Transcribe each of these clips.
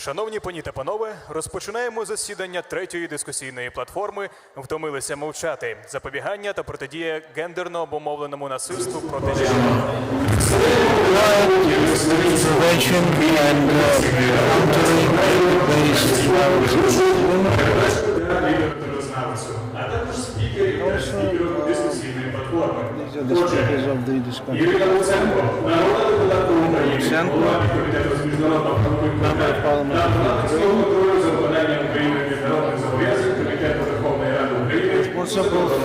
Шановні пані та панове, розпочинаємо засідання третьої дискусійної платформи «Втомилися мовчати. Запобігання та протидія гендерно обумовленому насильству проти жінок». А також спікерів дискусійної платформи. Iryna Lutsenko, народна депутатка України, голова комітету з міжнародного правових питань, парламентського контролю за виконанням України міжнародних зобов'язань Комітету Верховної Ради України, responsible for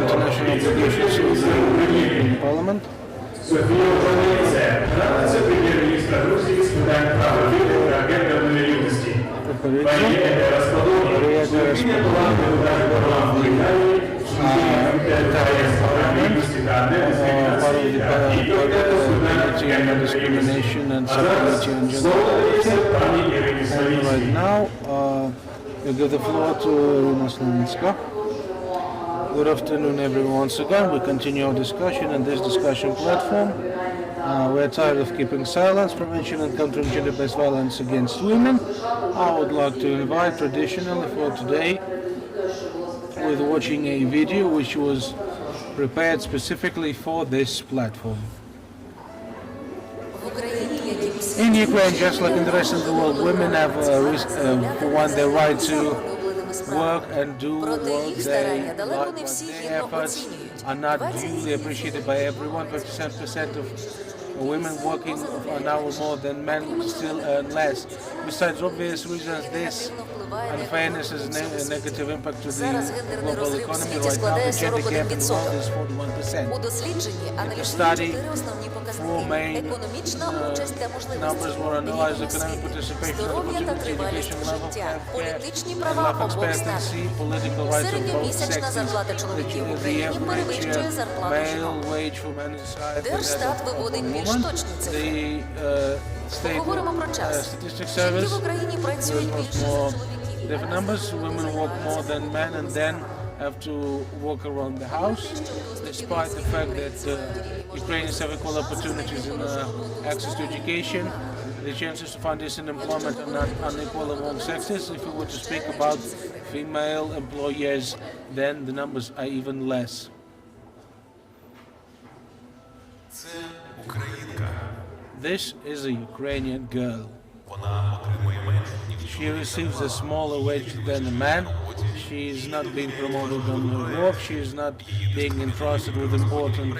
international obligations in the Parliament. Sophio, віце-прем'єр-міністра Грузії з питань прав людини та гендерної рівності. Пані Едера Spadoni, голова депутатів парламенту Італії, Non-Discrimination and Subcommittee on Gender. Right now, we give the floor to Iryna Slavinska. Good afternoon, everyone. Once again, we continue our discussion in this discussion platform. We're tired of keeping silence, prevention and countering gender-based violence against women. I would like to invite, traditionally for today, with watching a video which was prepared specifically for this platform. In Ukraine, just like in the rest of the world, women have the right to work and do work they like, but their efforts are not duly appreciated by everyone. 57% of women working an hour more than men still earn less. Besides obvious reasons, this unfairness has a negative impact to the global economy. Right now, the gender gap in the world is 41%. In the study, four main numbers were analyzed: economic participation, opportunity, education level, healthcare, and life expectancy, political rights of both sexes, the average male wage for men is higher than that of women. The Statistics Service was more different numbers. Women work more than men and then have to work around the house, despite the fact that Ukrainians have equal opportunities in access to education. The chances to find decent employment are not unequal among sexes. If we were to speak about female employers, then the numbers are even less. This is a Ukrainian girl. She receives a smaller wage than a man. She is not being promoted on her work. She is not being entrusted with important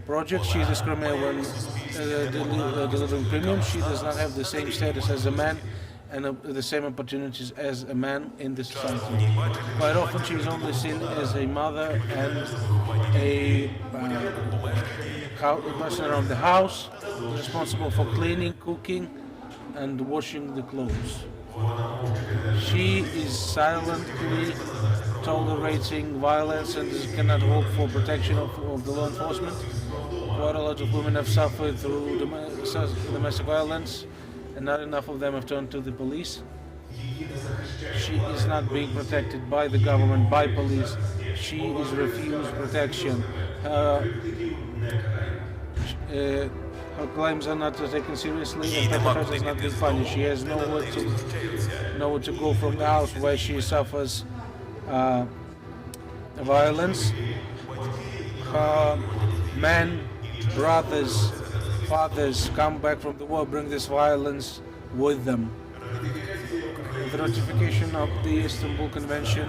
projects. She is discriminated when delivering premiums. She does not have the same status as a man and the same opportunities as a man in the society. Quite often she is only seen as a mother and a person around the house, responsible for cleaning, cooking, and washing the clothes. She is silently tolerating violence and cannot hope for protection of the law enforcement. Quite a lot of women have suffered through domestic violence, and not enough of them have turned to the police. She is not being protected by the government, by police. She is refused protection. Her claims are not taken seriously and perpetrators not being punished. She has nowhere to go from the house where she suffers violence. Her men, brothers, fathers come back from the war, bring this violence with them. The ratification of the Istanbul Convention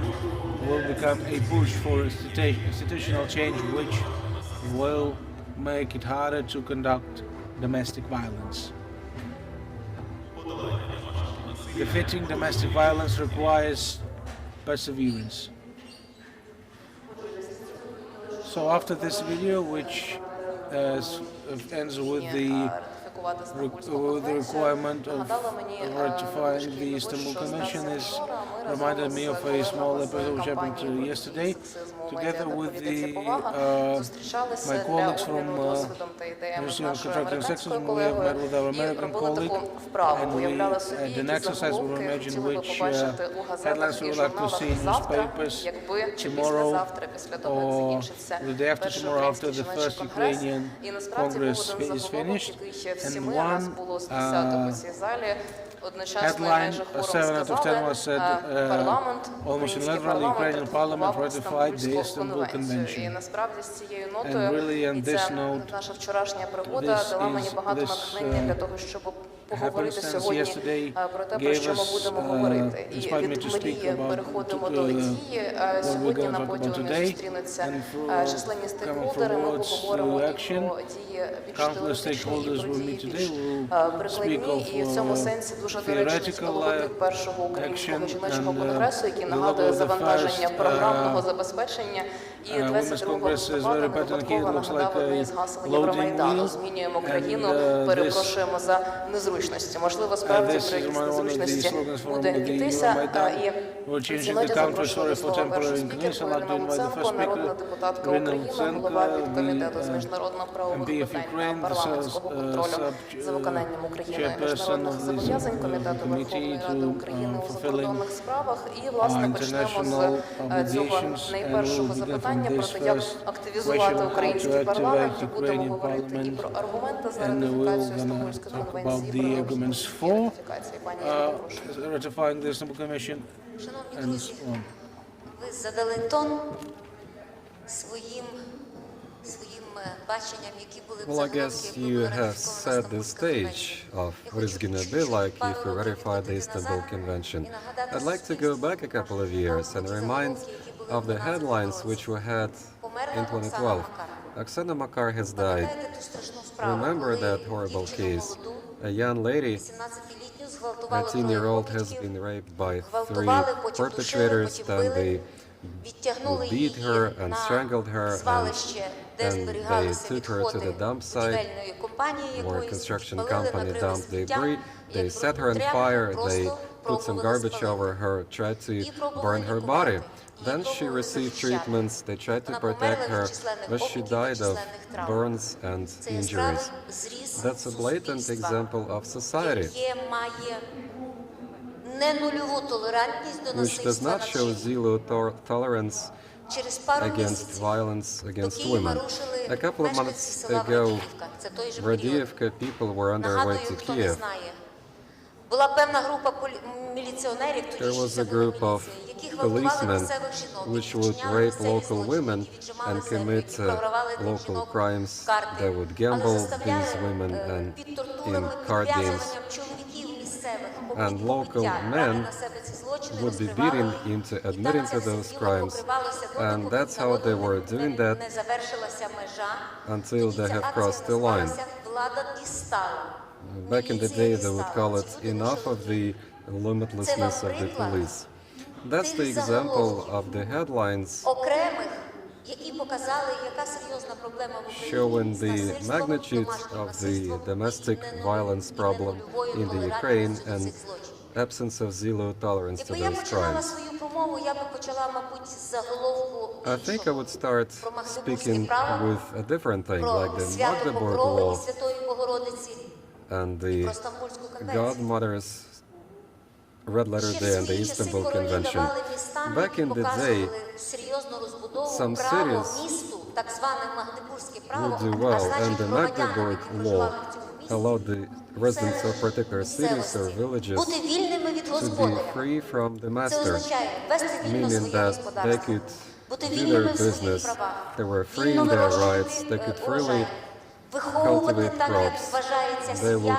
will become a push for institutional change which will make it harder to conduct domestic violence. Defeating domestic violence requires perseverance. So after this video, which ends with the requirement of ratifying the Istanbul Convention, is reminded me of a small episode which happened yesterday together with my colleagues from Ministry of Contracting and Sexism, we have met with our American colleague, and we had an exercise where we imagine which headlines we would like to see in newspapers tomorrow or the day after tomorrow, after the first Ukrainian Congress is finished. And one headline, 7 out of 10 was said, almost unilaterally, Ukrainian Parliament ratified the Istanbul Convention. And really, on this note, this happens since yesterday gave us, inspired me to speak about what we're going to talk about today, and coming from words to action. Countless stakeholders will meet today. We'll speak of theoretical action and the level of the first Women's Congress is very patterned here. It looks like a loading wheel, and this is one of the slogans from the Euromaidan. We're changing the country, sorry for temporary inconvenience. I'd like to invite the first speaker, Iryna Lutsenko, the MP of Ukraine, the Sub-Chairperson of the Subcommittee to fulfilling our international obligations, and we'll begin from this first question on how to activate Ukrainian Parliament, and we're going to talk about the arguments for ratifying the Istanbul Convention and so on. Ви задали тон своїм баченням, які були б Well, I guess you have set the stage of what it's going to be like if we ratify the Istanbul Convention. I'd like to go back a couple of years and remind of the headlines which we had in 2012. Oksana Makar has died. Remember that horrible case? A young lady, 18-year-old, has been raped by 3 perpetrators, then they beat her and strangled her, and they took her to the dump site where a construction company dumped debris. They set her on fire, they put some garbage over her, tried to burn her body. Then she received treatments, they tried to protect her, but she died of burns and injuries. That's a blatant example of society, which does not show zero tolerance against violence against women. A couple of months ago, Radiyevka people were on their way to Kiev. There was a group of policemen which would rape local women and commit local crimes. They would gamble these women and in card games. And local men would be beaten into admitting to those crimes. And that's how they were doing that until they have crossed the line. Back in the day, they would call it enough of the limitlessness of the police. That's the example of the headlines showing the magnitude of the domestic violence problem in the Ukraine and absence of zero tolerance to those crimes. I think I would start speaking with a different thing, like the Magdeburg Law and the Godmother's Red Letter Day and the Istanbul Convention. Back in the day, some cities would do well, and the Magdeburg Law allowed the residents of particular cities or villages to be free from the master, meaning that they could do their business, they were free in their rights, they could freely cultivate crops, they would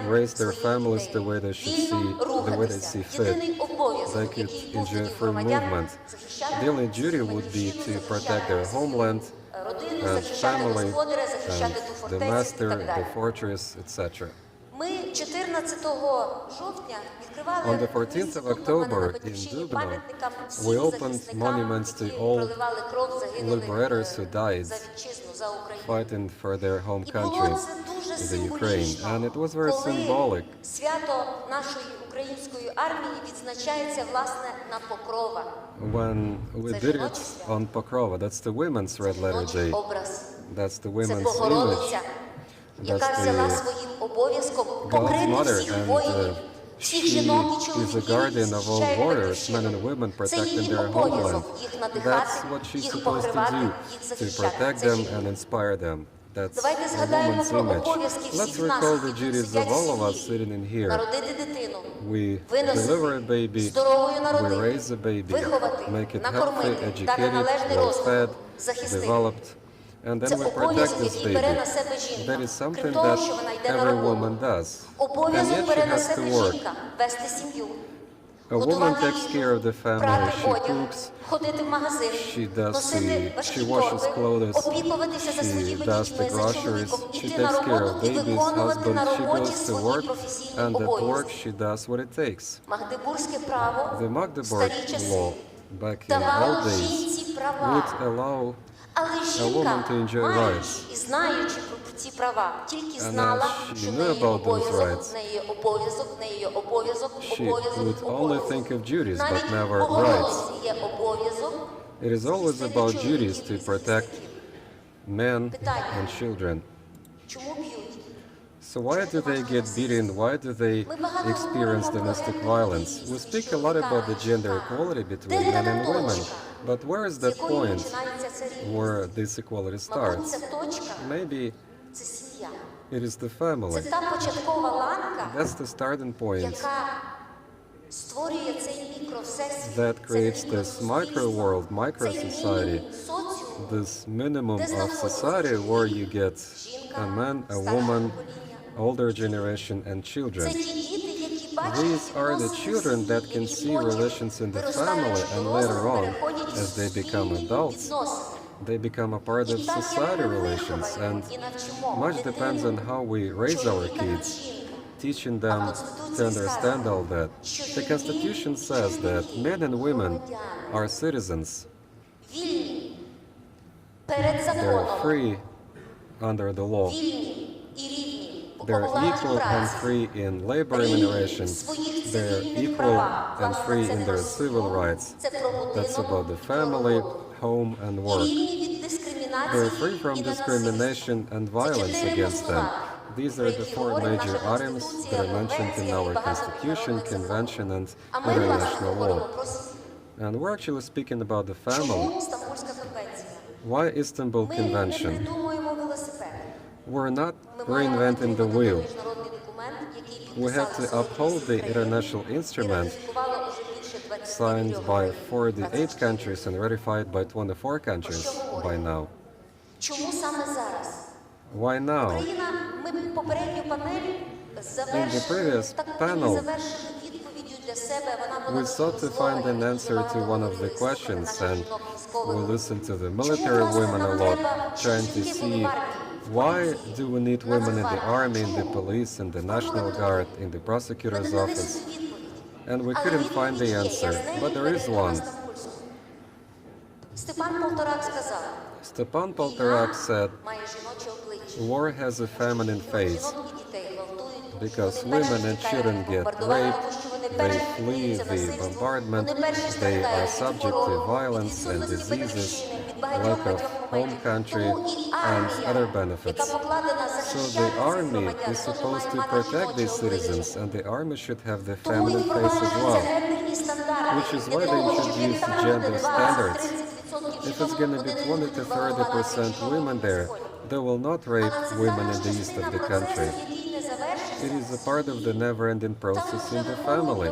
raise their families the way they should see, the way they see fit, they could enjoy free movement. The only duty would be to protect their homeland and family and the master, the fortress, etc. On the 14th of October in Dubno, we opened monuments to all liberators who died fighting for their home country, the Ukraine, and it was very symbolic. української армії відзначається, власне, на Покрова. When we did it on Pokrova, that's the Women's Red Letter Day. Образ. That's the Це women's Богородиця, image. яка That's взяла the своїм обов'язком God's покрити mother, всіх and воїнів, всіх жінок і she is a чоловіків, guardian of all захищає warriors, men батьківщину. and women, Це protecting її their homeland. обов'язок їх надихати, That's what she's їх supposed to покривати, do, їх to захищати. protect Це them жінка. and inspire them. That's Давайте a згадаємо woman's про image. обов'язки Let's всіх нас, recall the які тут duties of сидять в all of us сім'ї. sitting in here. Народити дитину, We виносити, deliver a baby, здоровою we народити, raise a baby, виховати, make it healthy, накормити, дати educated, належний well розвиток, fed, захистити. developed, and then Це we protect обов'язок, this який бере на baby. себе жінка. That is Крім something того, that що вона йде на every роботу. woman does. And Обов'язок yet she бере на has to себе work. жінка, вести сім'ю, A woman готувати takes їжу, care of the family, прати she одяг, cooks, ходити в магазин, she does носити she важкі washes торби, clothes, опікуватися за she своїми does дітьми, the за groceries, чоловіком, she іти на takes care роботу of і babies, виконувати на husband, she роботі goes to свої work, професійні and at work обов'язки. she does what it takes. Магдебурзьке право The в Magdeburg старі часи law back in давало old days жінці права. would allow Але жінка, woman to enjoy маючи rights. і знаючи про ці права, тільки And знала, she що в knew неї є about those обов'язок, rights. в неї є обов'язок, в неї є обов'язок, She обов'язок, would only обов'язок. think of duties, but Навіть never у rights. Богородиці є обов'язок. It is always about duties to protect men and children. Чому б'ють? So why do they get beaten? Why do they experience domestic violence? We speak a lot about the gender equality between men and women, but where is З that якої point починається ця рівність? where this equality Мабуть, starts? ця точка Maybe – це сім'я. it is the Це family. та початкова ланка, That's the starting point яка створює цей мікровсесвіт, that це creates мінімум this micro world, micro цей society, мінімум соціуму, this minimum of society where you get a man, a woman, older generation, and це children. ті діти, які бачать These are the children that can see relations in the family, and later on, as they become adults, they become a part of society relations, and much depends on how we raise our kids, teaching them to understand all that. The Constitution says that men and women are citizens. вільні перед They're законом, free under the law. вільні і рівні у They're оплаті equal and праці, free in labor remuneration. They're equal and free in their civil rights. Це про That's будинок about the і про family, роботу. home, and І work. рівні від дискримінації They're free from і ненасильства. discrimination and violence Це 4 against them. постулати, These про are the які four говорить major наша items that Конституція, are mentioned in Конвенція і our багато Constitution, міжнародних Convention, and А ми, власне, international говоримо law. про сім'ю. And we're actually speaking about the family. Чому Стамбульська конвенція? Why Istanbul Ми не Convention? придумуємо велосипед. We're not Ми маємо reinventing the підтримати wheel. міжнародний документ, який We have to підписали uphold the 48 international країн і instrument ратифікували уже більше 20 signed by країн. 48 countries and ratified by 24 countries by now. Чому саме зараз? Why now? Україна, ми попередню панель previous завершили, так panel, завершили відповіддю для себе. Вона була We sought to find an answer to one of the questions, and we listened to the military women a lot, trying to see why do we need women in the army, in the police, in the National Guard, in the prosecutor's office. And we couldn't find the answer, but there is one. Степан Полторак сказав, Stepan Poltorak said, має жіноче обличчя. war has a feminine face Жінок і дітей гвалтують, because вони women перші and тікають children від get бомбардування, raped, тому що вони they перші flee піддаються the насильству, bombardment, вони перші they are страждають від subject хвороб, to від violence and відсутності diseases, батьківщини, від багатьох lack of home моментів. country, Тому і and other армія, benefits. яка покладена So захищати the цих army громадян, is теж supposed має to мати protect these жіноче citizens, обличчя. and the army should have the Тому і family face as впроваджуються well. гендерні стандарти. Which is Для why they того, щоб introduced як там gender буде standards. 20-30% If it's going to be 20 to 30% women there, they will not rape women in the east of the country. It is a part of the never-ending process in the family.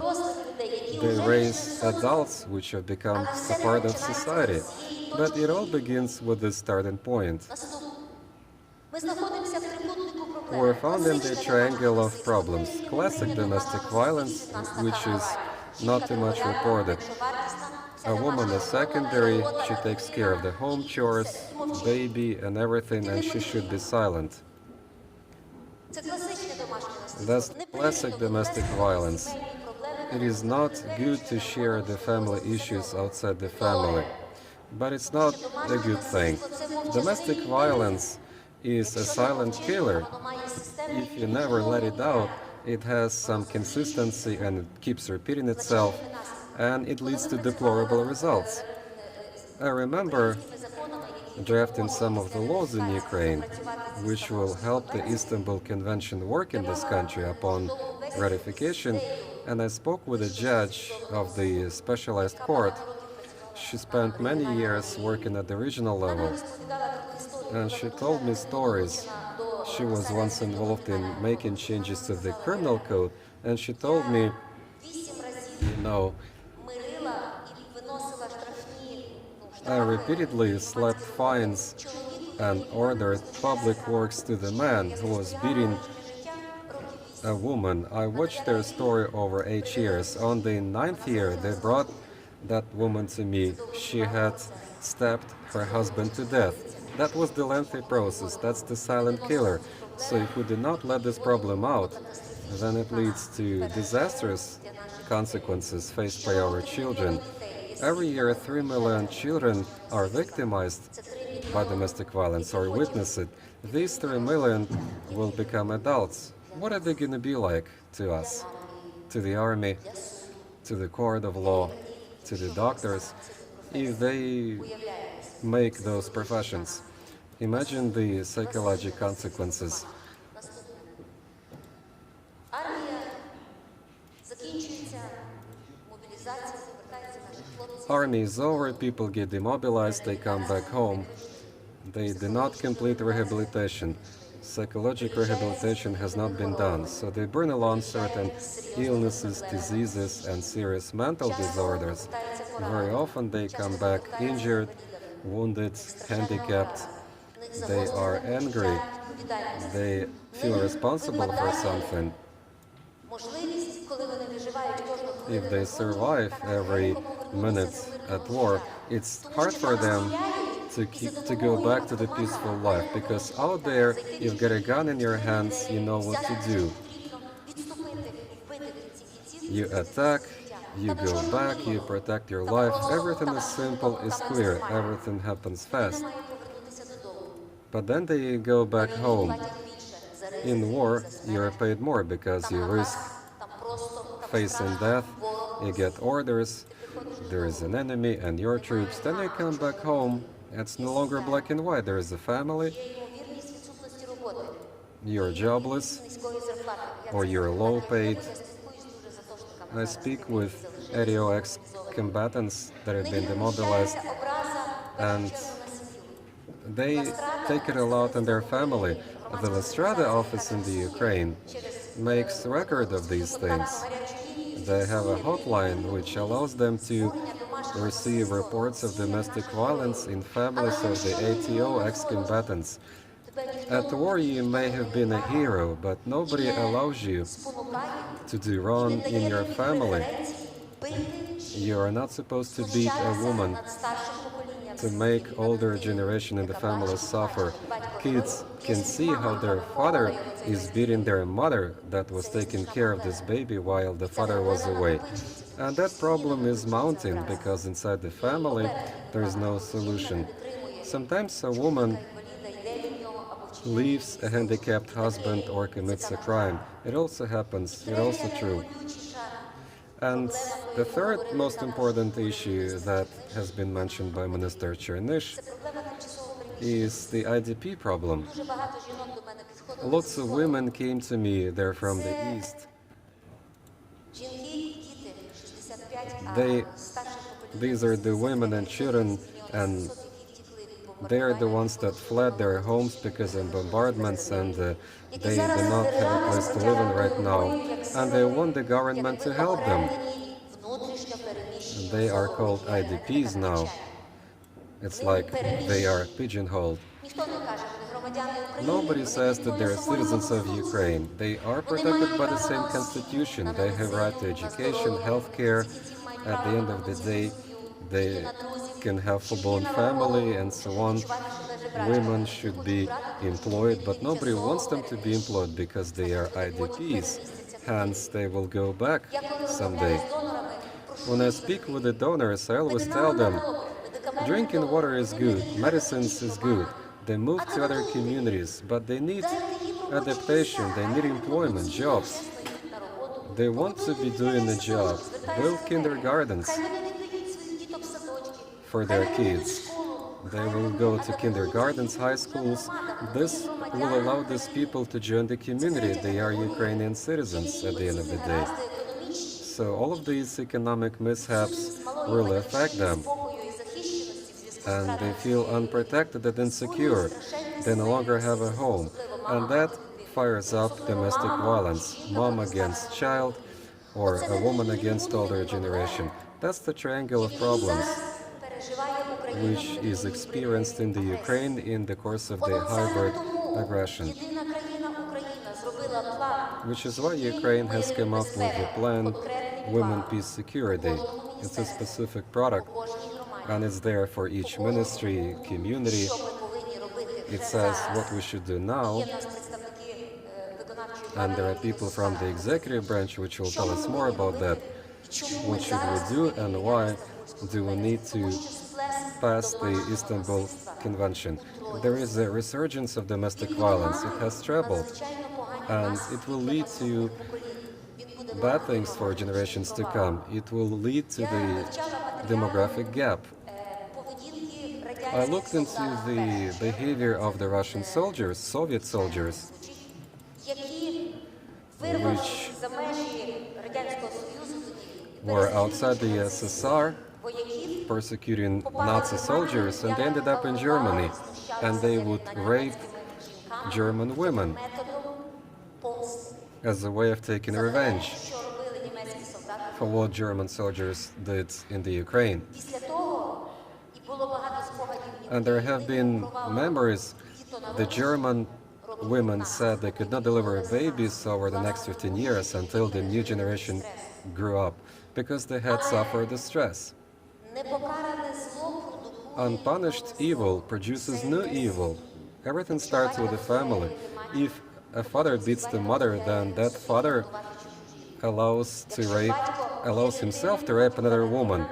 They raise adults which have become a part of society. But it all begins with the starting point. We're found in the triangle of problems. Classic domestic violence, which is not too much reported. A woman is secondary, she takes care of the home chores, baby and everything, and she should be silent. That's classic domestic violence. It is not good to share the family issues outside the family. But it's not a good thing. Domestic violence is a silent killer. If you never let it out, It has some consistency and it keeps repeating itself, and it leads to deplorable results. I remember drafting some of the laws in Ukraine, which will help the Istanbul Convention work in this country upon ratification, and I spoke with a judge of the specialized court. She spent many years working at the regional level, and she told me stories. She was once involved in making changes to the criminal code, and she told me, you know, I repeatedly slapped fines and ordered public works to the man who was beating a woman. I watched their story over 8 years. On the 9th year, they brought that woman to me. She had stabbed her husband to death. That was the lengthy process. That's the silent killer. So if we do not let this problem out, then it leads to disastrous consequences faced by our children. Every year, 3 million children are victimized by domestic violence or witness it. These 3 million will become adults. What are they going to be like to us, to the army, to the court of law, to the doctors, if they make those professions? Imagine the psychological consequences. Army is over, people get demobilized, they come back home. They do not complete rehabilitation. Psychological rehabilitation has not been done, so they bring along certain illnesses, diseases, and serious mental disorders. Very often they come back injured, wounded, handicapped. They are angry. They feel responsible for something. If they survive every minute at war, it's hard for them to go back to the peaceful life, because out there, you've got a gun in your hands, you know what to do. You attack, you go back, you protect your life. Everything is simple, is clear, everything happens fast. But then they go back home. In war, you're paid more because you risk facing death, you get orders, there is an enemy and your troops, then you come back home. It's no longer black and white, there is a family, you're jobless, or you're low paid. I speak with aerial ex-combatants that have been demobilized, and they take it a lot in their family. The Lestrada office in the Ukraine makes record of these things. They have a hotline which allows them to receive reports of domestic violence in families of the ATO ex-combatants. At war you may have been a hero, but nobody allows you to do wrong in your family. You are not supposed to beat a woman to make older generation in the family suffer. Kids can see how their father is beating their mother that was taking care of this baby while the father was away. And that problem is mounting because inside the family there is no solution. Sometimes a woman leaves a handicapped husband or commits a crime. It also happens, it's also true. And the third most important issue that has been mentioned by Minister Chernysh is the IDP problem. Lots of women came to me, they're from the East. These are the women and children, and they are the ones that fled their homes because of bombardments, and they do not have a place to live in right now, and they want the government to help them. They are called IDPs now. It's like they are pigeonholed. Nobody says that they're citizens of Ukraine. They are protected by the same constitution. They have right to education, health care. At the end of the day, they can have full-blown family and so on. Women should be employed, but nobody wants them to be employed because they are IDPs. Hence, they will go back someday. When I speak with the donors, I always tell them, drinking water is good, medicines is good. They move to other communities, but they need adaptation, they need employment, jobs. They want to be doing a job, build kindergartens for their kids. They will go to kindergartens, high schools. This will allow these people to join the community. They are Ukrainian citizens at the end of the day. So all of these economic mishaps really affect them. And they feel unprotected and insecure. They no longer have a home. And that fires up domestic violence, mom against child, or a woman against older generation. That's the triangle of problems which is experienced in the Ukraine in the course of the hybrid aggression. Which is why Ukraine has come up with the plan Women, Peace, Security. It's a specific product, and it's there for each ministry, community. It says what we should do now, and there are people from the executive branch which will tell us more about that. What should we do, and why do we need to pass the Istanbul Convention? There is a resurgence of domestic violence. It has trebled, and it will lead to bad things for generations to come. It will lead to the demographic gap. I looked into the behavior of the Russian soldiers, Soviet soldiers, which were outside the SSR persecuting Nazi soldiers, and they ended up in Germany, and they would rape German women as a way of taking revenge for what German soldiers did in the Ukraine. And there have been memories. The German women said they could not deliver babies over the next 15 years until the new generation grew up, because they had suffered the stress. Unpunished evil produces new evil. Everything starts with the family. If a father beats the mother, then that father allows himself to rape another woman.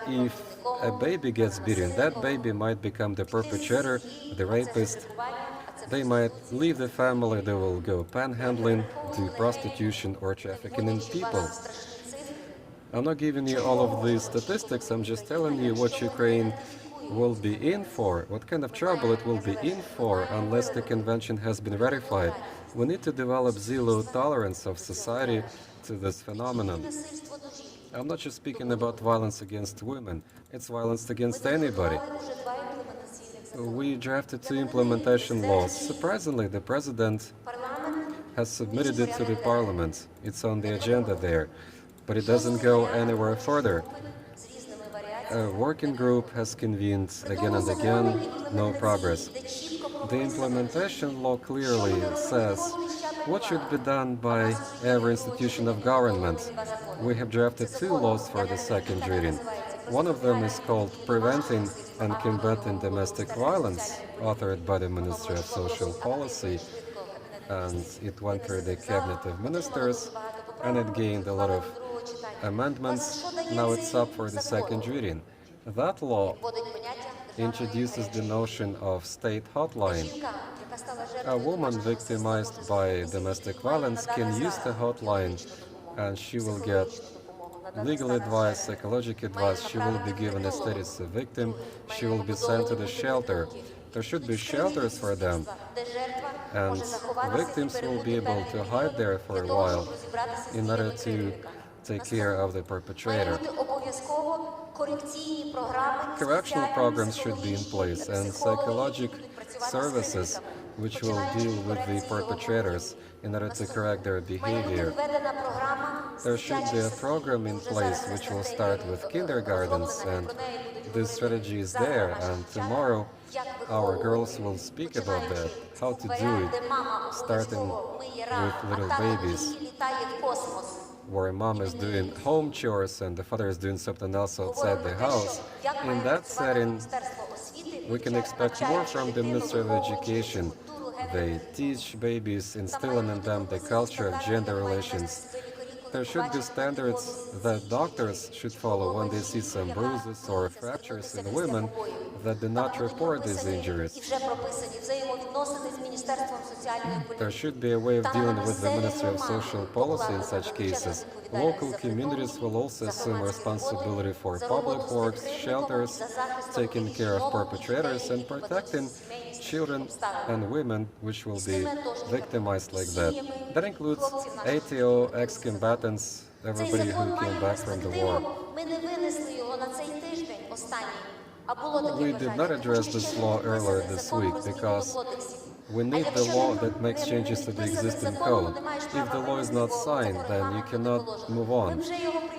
If a baby gets beaten, that baby might become the perpetrator, the rapist. They might leave the family, they will go panhandling, do prostitution or trafficking in people. I'm not giving you all of these statistics, I'm just telling you what Ukraine will be in for, what kind of trouble it will be in for unless the convention has been ratified. We need to develop zero tolerance of society to this phenomenon. I'm not just speaking about violence against women, it's violence against anybody. We drafted 2 implementation laws. Surprisingly, the president has submitted it to the parliament. It's on the agenda there, but it doesn't go anywhere further. A working group has convened again and again, no progress. The implementation law clearly says what should be done by every institution of government. We have drafted 2 laws for the second reading. One of them is called Preventing and Combating Domestic Violence, authored by the Ministry of Social Policy, and it went through the Cabinet of Ministers, and it gained a lot of amendments. Now it's up for the second reading. That law introduces the notion of state hotline. A woman victimized by domestic violence can use the hotline, and she will get legal advice, psychological advice. She will be given a status of victim. She will be sent to the shelter. There should be shelters for them, and victims will be able to hide there for a while in order to take care of the perpetrator. Correctional programs should be in place, and psychological services which will deal with the perpetrators in order to correct their behavior. There should be a program in place which will start with kindergartens, and this strategy is there, and tomorrow our girls will speak about that, how to do it, starting with little babies, where mom is doing home chores and the father is doing something else outside the house. In that setting, we can expect more from the Ministry of Education. They teach babies, instilling in them the culture of gender relations, There should be standards that doctors should follow when they see some bruises or fractures in women that do not report these injuries. There should be a way of dealing with the Ministry of Social Policy in such cases. Local communities will also assume responsibility for public works, shelters, taking care of perpetrators and protecting children and women which will be victimized like that. That includes ATO, ex-combatants, everybody who came back from the war. We did not address this law earlier this week because we need the law that makes changes to the existing code. If the law is not signed, then you cannot move on.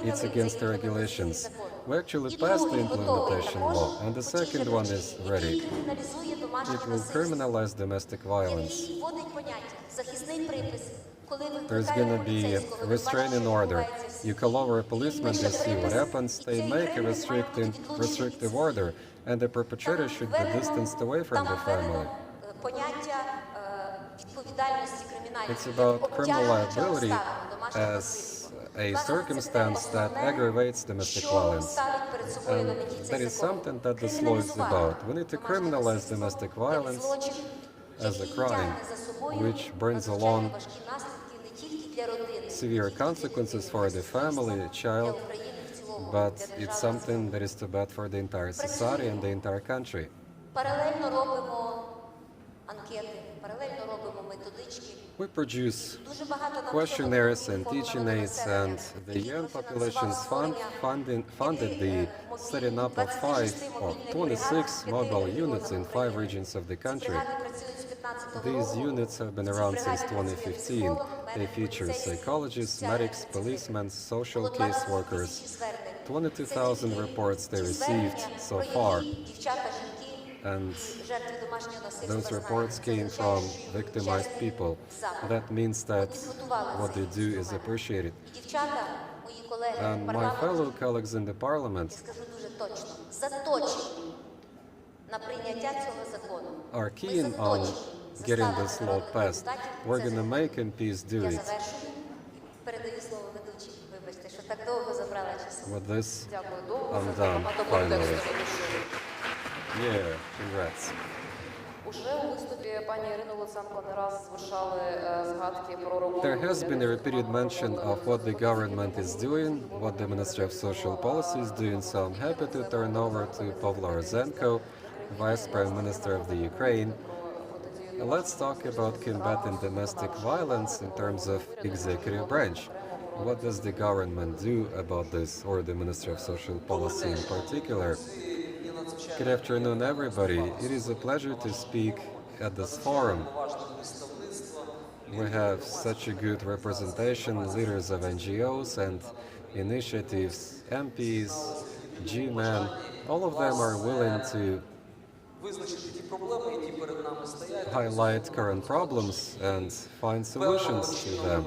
It's against the regulations. We actually passed the implementation law, and the second one is ready. It will criminalize domestic violence. There's going to be a restraining order. You call over a policeman, they see what happens, they make a restrictive order, and the perpetrator should be distanced away from the family. It's about criminal liability as a circumstance that aggravates domestic violence. And that is something that this law is about. We need to criminalize domestic violence as a crime, which brings along severe consequences for the family, the child, but it's something that is too bad for the entire society and the entire country. We produce questionnaires and teaching aids, and the young populations funded the setting up of 26 mobile units in 5 regions of the country. These units have been around since 2015. They feature psychologists, medics, policemen, social case workers. 22,000 reports they received so far. And those reports came from victimized people. That means that what they do is appreciated. And my fellow colleagues in the Parliament are keen on getting this law passed. We're going to make MPs do it. With this, I'm done, finally. Yeah, congrats. There has been a repeated mention of what the government is doing, what the Ministry of Social Policy is doing, so I'm happy to turn over to Pavlo Rozenko, Vice Prime Minister of the Ukraine. Let's talk about combating domestic violence in terms of executive branch. What does the government do about this, or the Ministry of Social Policy in particular? Good afternoon, everybody. It is a pleasure to speak at this forum. We have such a good representation, leaders of NGOs and initiatives, MPs, G-men. All of them are willing to highlight current problems and find solutions to them.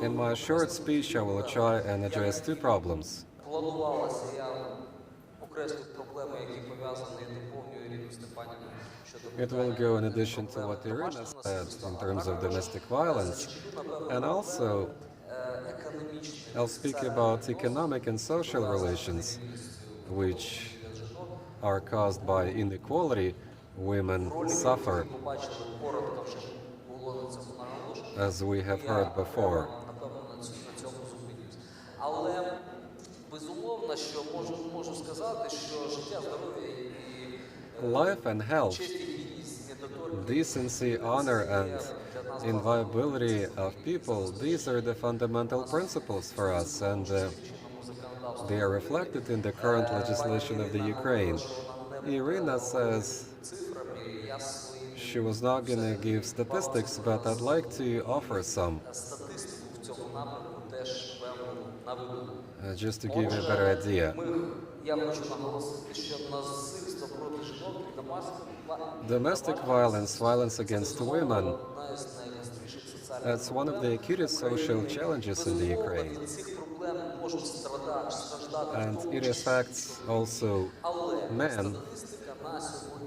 In my short speech, I will try and address 2 problems. It will go in addition to what Iryna said in terms of domestic violence, and also I'll speak about economic and social relations, which are caused by inequality. Women suffer, as we have heard before. Life and health, decency, honor, and inviolability of people, these are the fundamental principles for us, and they are reflected in the current legislation of the Ukraine. Iryna says she was not going to give statistics, but I'd like to offer some, just to give you a better idea. Domestic violence, violence against women, that's one of the acutest social challenges in the Ukraine. And it affects also men,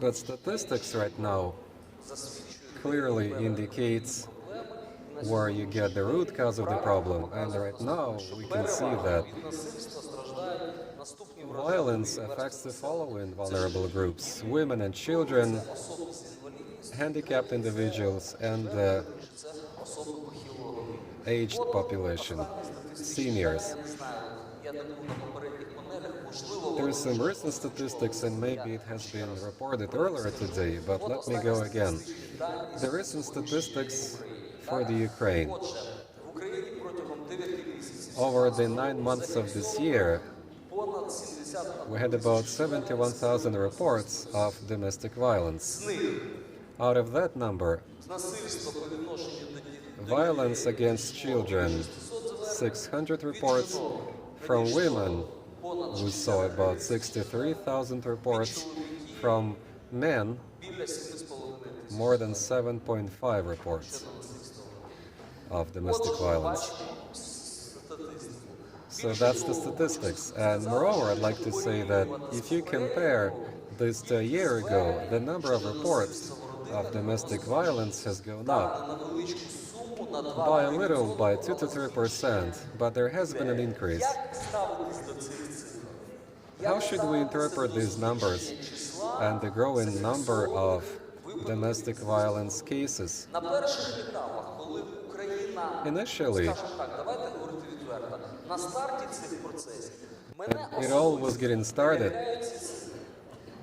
but statistics right now clearly indicates where you get the root cause of the problem. And right now we can see that violence affects the following vulnerable groups: women and children, handicapped individuals, and the aged population, seniors. There is some recent statistics, and maybe it has been reported earlier today, but let me go again. The recent statistics for the Ukraine. Over the 9 months of this year, we had about 71,000 reports of domestic violence. Out of that number, violence against children, 600 reports. From women, we saw about 63,000 reports. From men, more than 7.5 reports of domestic violence. So that's the statistics. And moreover, I'd like to say that if you compare this to a year ago, the number of reports of domestic violence has gone up by a little, by 2 to 3%, but there has been an increase. How should we interpret these numbers and the growing number of domestic violence cases? Initially, it all was getting started.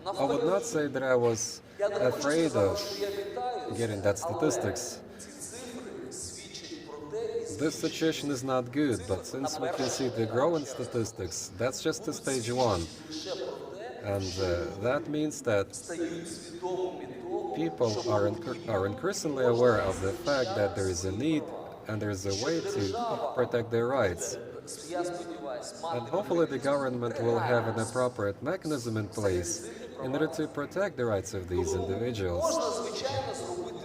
I would not say that I was afraid of getting that statistics. This situation is not good, but since we can see the growing statistics, that's just a stage one. And that means that people are increasingly aware of the fact that there is a need and there is a way to protect their rights. And hopefully the government will have an appropriate mechanism in place in order to protect the rights of these individuals.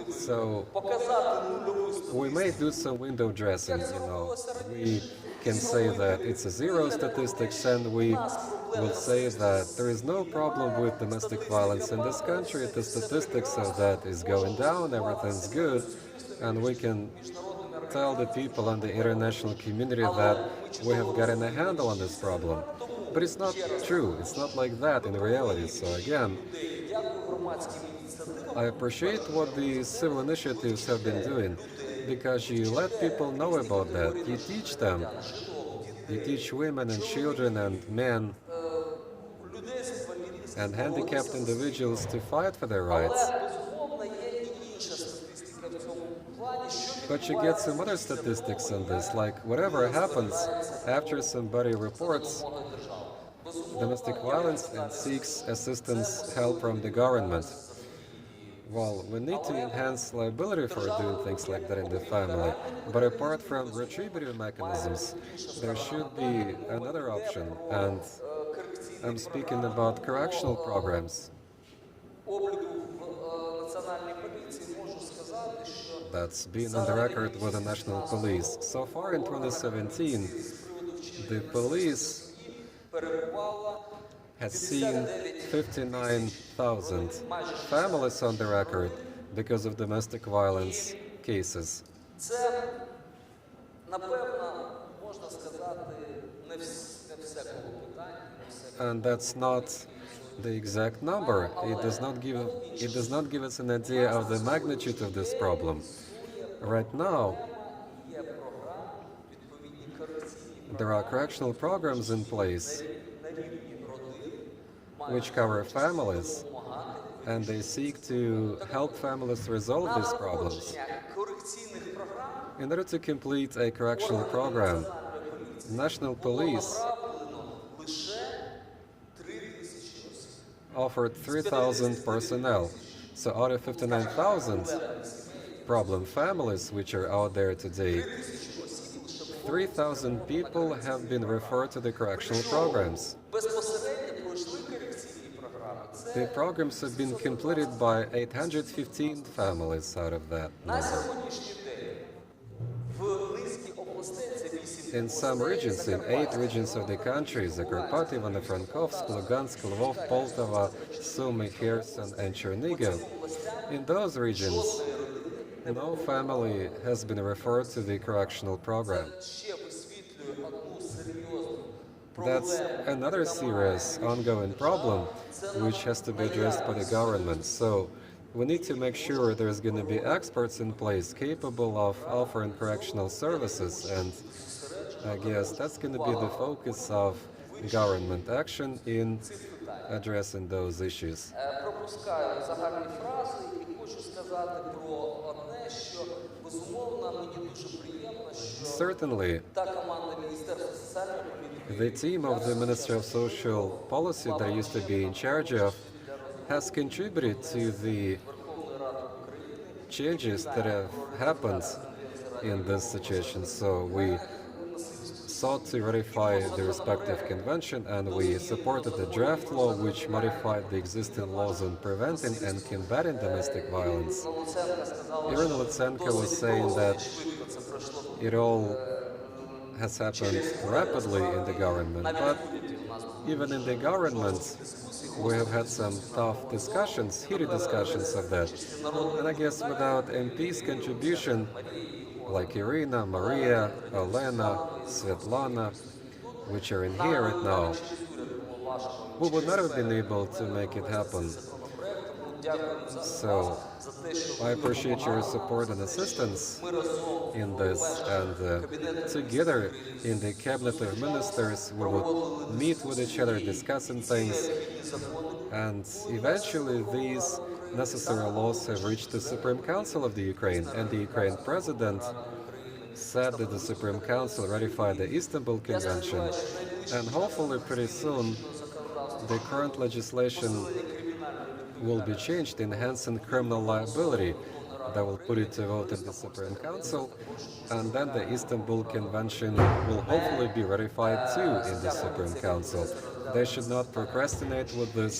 So we may do some window dressing, We can say that it's a zero statistics, and we will say that there is no problem with domestic violence in this country. The statistics of that is going down, everything's good, and we can tell the people and the international community that we have gotten a handle on this problem. But it's not true. It's not like that in reality. So again, I appreciate what the civil initiatives have been doing, because you let people know about that. You teach them. You teach women and children and men and handicapped individuals to fight for their rights. But you get some other statistics on this, like whatever happens after somebody reports domestic violence and seeks assistance, help from the government. Well, we need to enhance liability for doing things like that in the family. But apart from retributive mechanisms, there should be another option, and I'm speaking about correctional programs. That's been on the record with the National Police. So far in 2017, the police has seen 59,000 families on the record because of domestic violence cases. And that's not the exact number. It does not give us an idea of the magnitude of this problem. Right now, there are correctional programs in place which cover families, and they seek to help families resolve these problems. In order to complete a correctional program, National Police offered 3,000 personnel. So out of 59,000 problem families which are out there today, 3,000 people have been referred to the correctional programs. The programs have been completed by 815 families out of that number. In some regions, in 8 regions of the country, Zakarpattia, Ivano-Frankovsk, Lugansk, Lvov, Poltava, Sumy, Kherson, and Chernihiv, in those regions, no family has been referred to the correctional program. That's another serious ongoing problem which has to be addressed by the government. So we need to make sure there's going to be experts in place capable of offering correctional services, and I guess that's going to be the focus of government action in addressing those issues. Пропускаю загальні фрази і хочу сказати про одне, що безумовно мені дуже приємно, що Certainly, та команда Міністерства соціальної політики the team of the Ministry of Social Policy that I used to be in charge of has contributed to the changes that have happened in this situation. So we sought to ratify the respective convention, and we supported the draft law which modified the existing laws on preventing and combating domestic violence. Iryna Lutsenko was saying that it all has happened rapidly in the government, but even in the government we have had some tough discussions, heated discussions of that. And I guess without MP's contribution, like Iryna, Maria, Elena, Svetlana, which are in here right now, we would not have been able to make it happen. So I appreciate your support and assistance in this, and together in the Cabinet of Ministers we would meet with each other, discussing things, and eventually these necessary laws have reached the Supreme Council of the Ukraine, and the Ukraine President said that the Supreme Council ratified the Istanbul Convention, and hopefully pretty soon the current legislation will be changed, enhancing criminal liability. That will put it to vote in the Supreme Council, and then the Istanbul Convention will hopefully be ratified too in the Supreme Council. They should not procrastinate with this.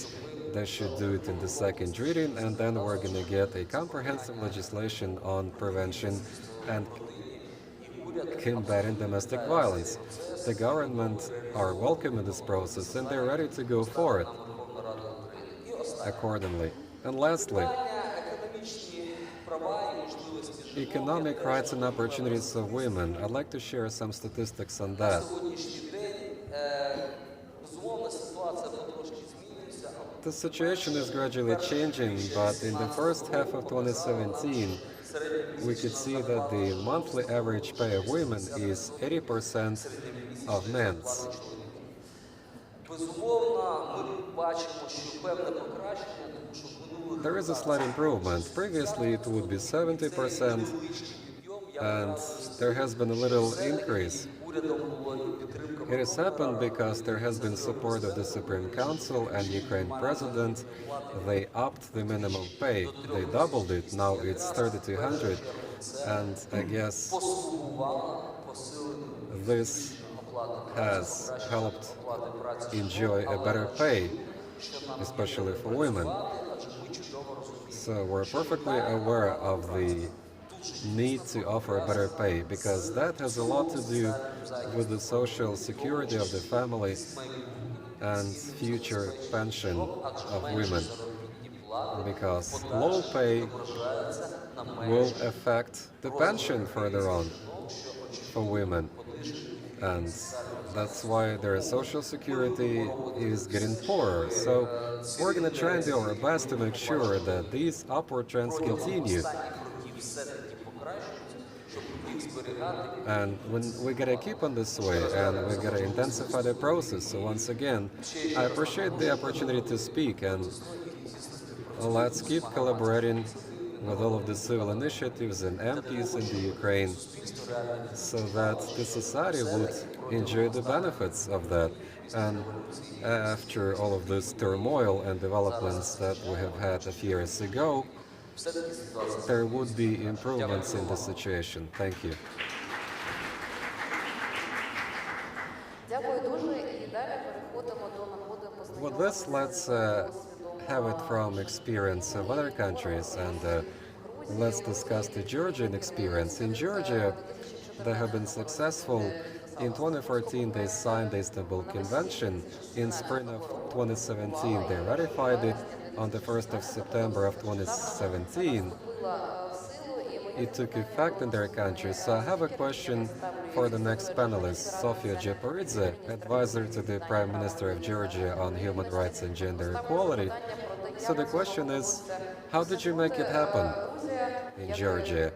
They should do it in the second reading, and then we're going to get a comprehensive legislation on prevention and combating domestic violence. The government are welcome in this process, and they're ready to go for it accordingly. And lastly, economic rights and opportunities of women. I'd like to share some statistics on that. The situation is gradually changing, but in the first half of 2017, we could see that the monthly average pay of women is 80% of men's. There is a slight improvement. Previously it would be 70%, and there has been a little increase. It has happened because there has been support of the Supreme Council and Ukraine President. They upped the minimum pay. They doubled it. Now it's 3,200. And I guess this has helped enjoy a better pay, especially for women. So we're perfectly aware of the need to offer a better pay, because that has a lot to do with the social security of the family and future pension of women, because low pay will affect the pension further on for women, and that's why their social security is getting poorer. So we're going to try and do our best to make sure that these upward trends continue. And when we gotta keep on this way, and we gotta intensify the process. So once again, I appreciate the opportunity to speak, and let's keep collaborating with all of the civil initiatives and MPs in the Ukraine, so that the society would enjoy the benefits of that. And after all of this turmoil and developments that we have had a few years ago, there would be improvements in the situation. Thank you. With this, let's have it from experience of other countries, and let's discuss the Georgian experience. In Georgia, they have been successful. In 2014, they signed the Istanbul Convention. In spring of 2017, they ratified it. On the 1st of September of 2017, it took effect in their country. So I have a question for the next panelist, Sophia Japaridze, advisor to the Prime Minister of Georgia on human rights and gender equality. So the question is, how did you make it happen in Georgia?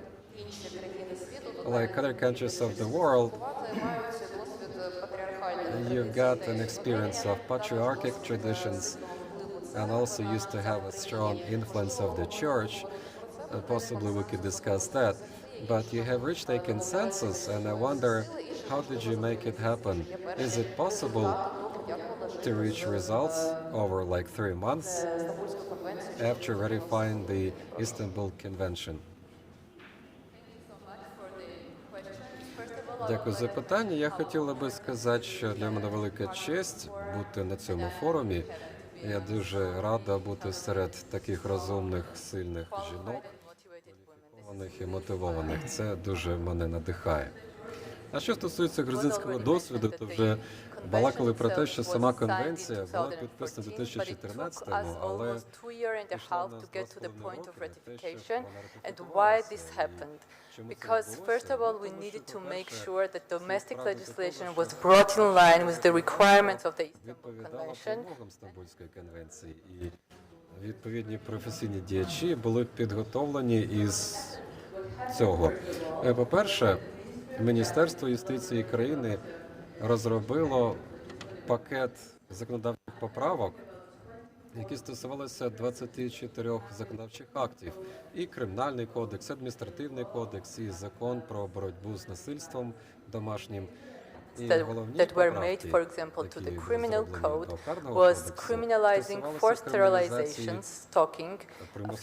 Like other countries of the world, you got an experience of patriarchic traditions and also used to have a strong influence of the church. Possibly we could discuss that. But you have reached a consensus, and I wonder, how did you make it happen? Is it possible to reach results over like 3 months after ratifying the Istanbul Convention? Дякую за питання. Я хотіла би сказати, що для мене велика честь бути на цьому форумі. Я дуже рада бути серед таких розумних, сильних жінок, кваліфікованих і мотивованих. Це дуже мене надихає. А що стосується грузинського досвіду, то вже балакали про те, що сама конвенція була підписана у 2014-му, але пішла на Because, first of all, we needed to make sure that domestic legislation was brought in line with the requirements of the Istanbul Convention. І відповідні професійні діячі були підготовлені із цього. По-перше, Міністерство юстиції країни розробило пакет законодавчих поправок, які стосувалися 24 законодавчих актів. І Кримінальний кодекс, Адміністративний кодекс, і закон про боротьбу з насильством домашнім. That were made, for example, to the criminal code was criminalizing forced sterilization, stalking,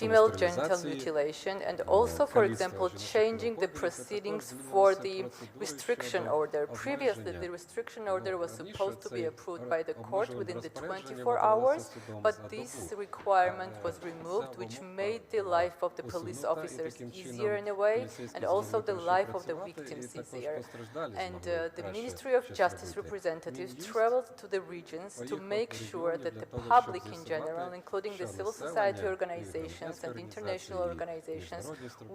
female genital mutilation, and also, for example, changing the proceedings for the restriction order. Previously, the restriction order was supposed to be approved by the court within the 24 hours, but this requirement was removed, which made the life of the police officers easier in a way, and also the life of the victims easier. And the Ministry of Justice representatives traveled to the regions to make sure that the public in general, including the civil society organizations and international organizations,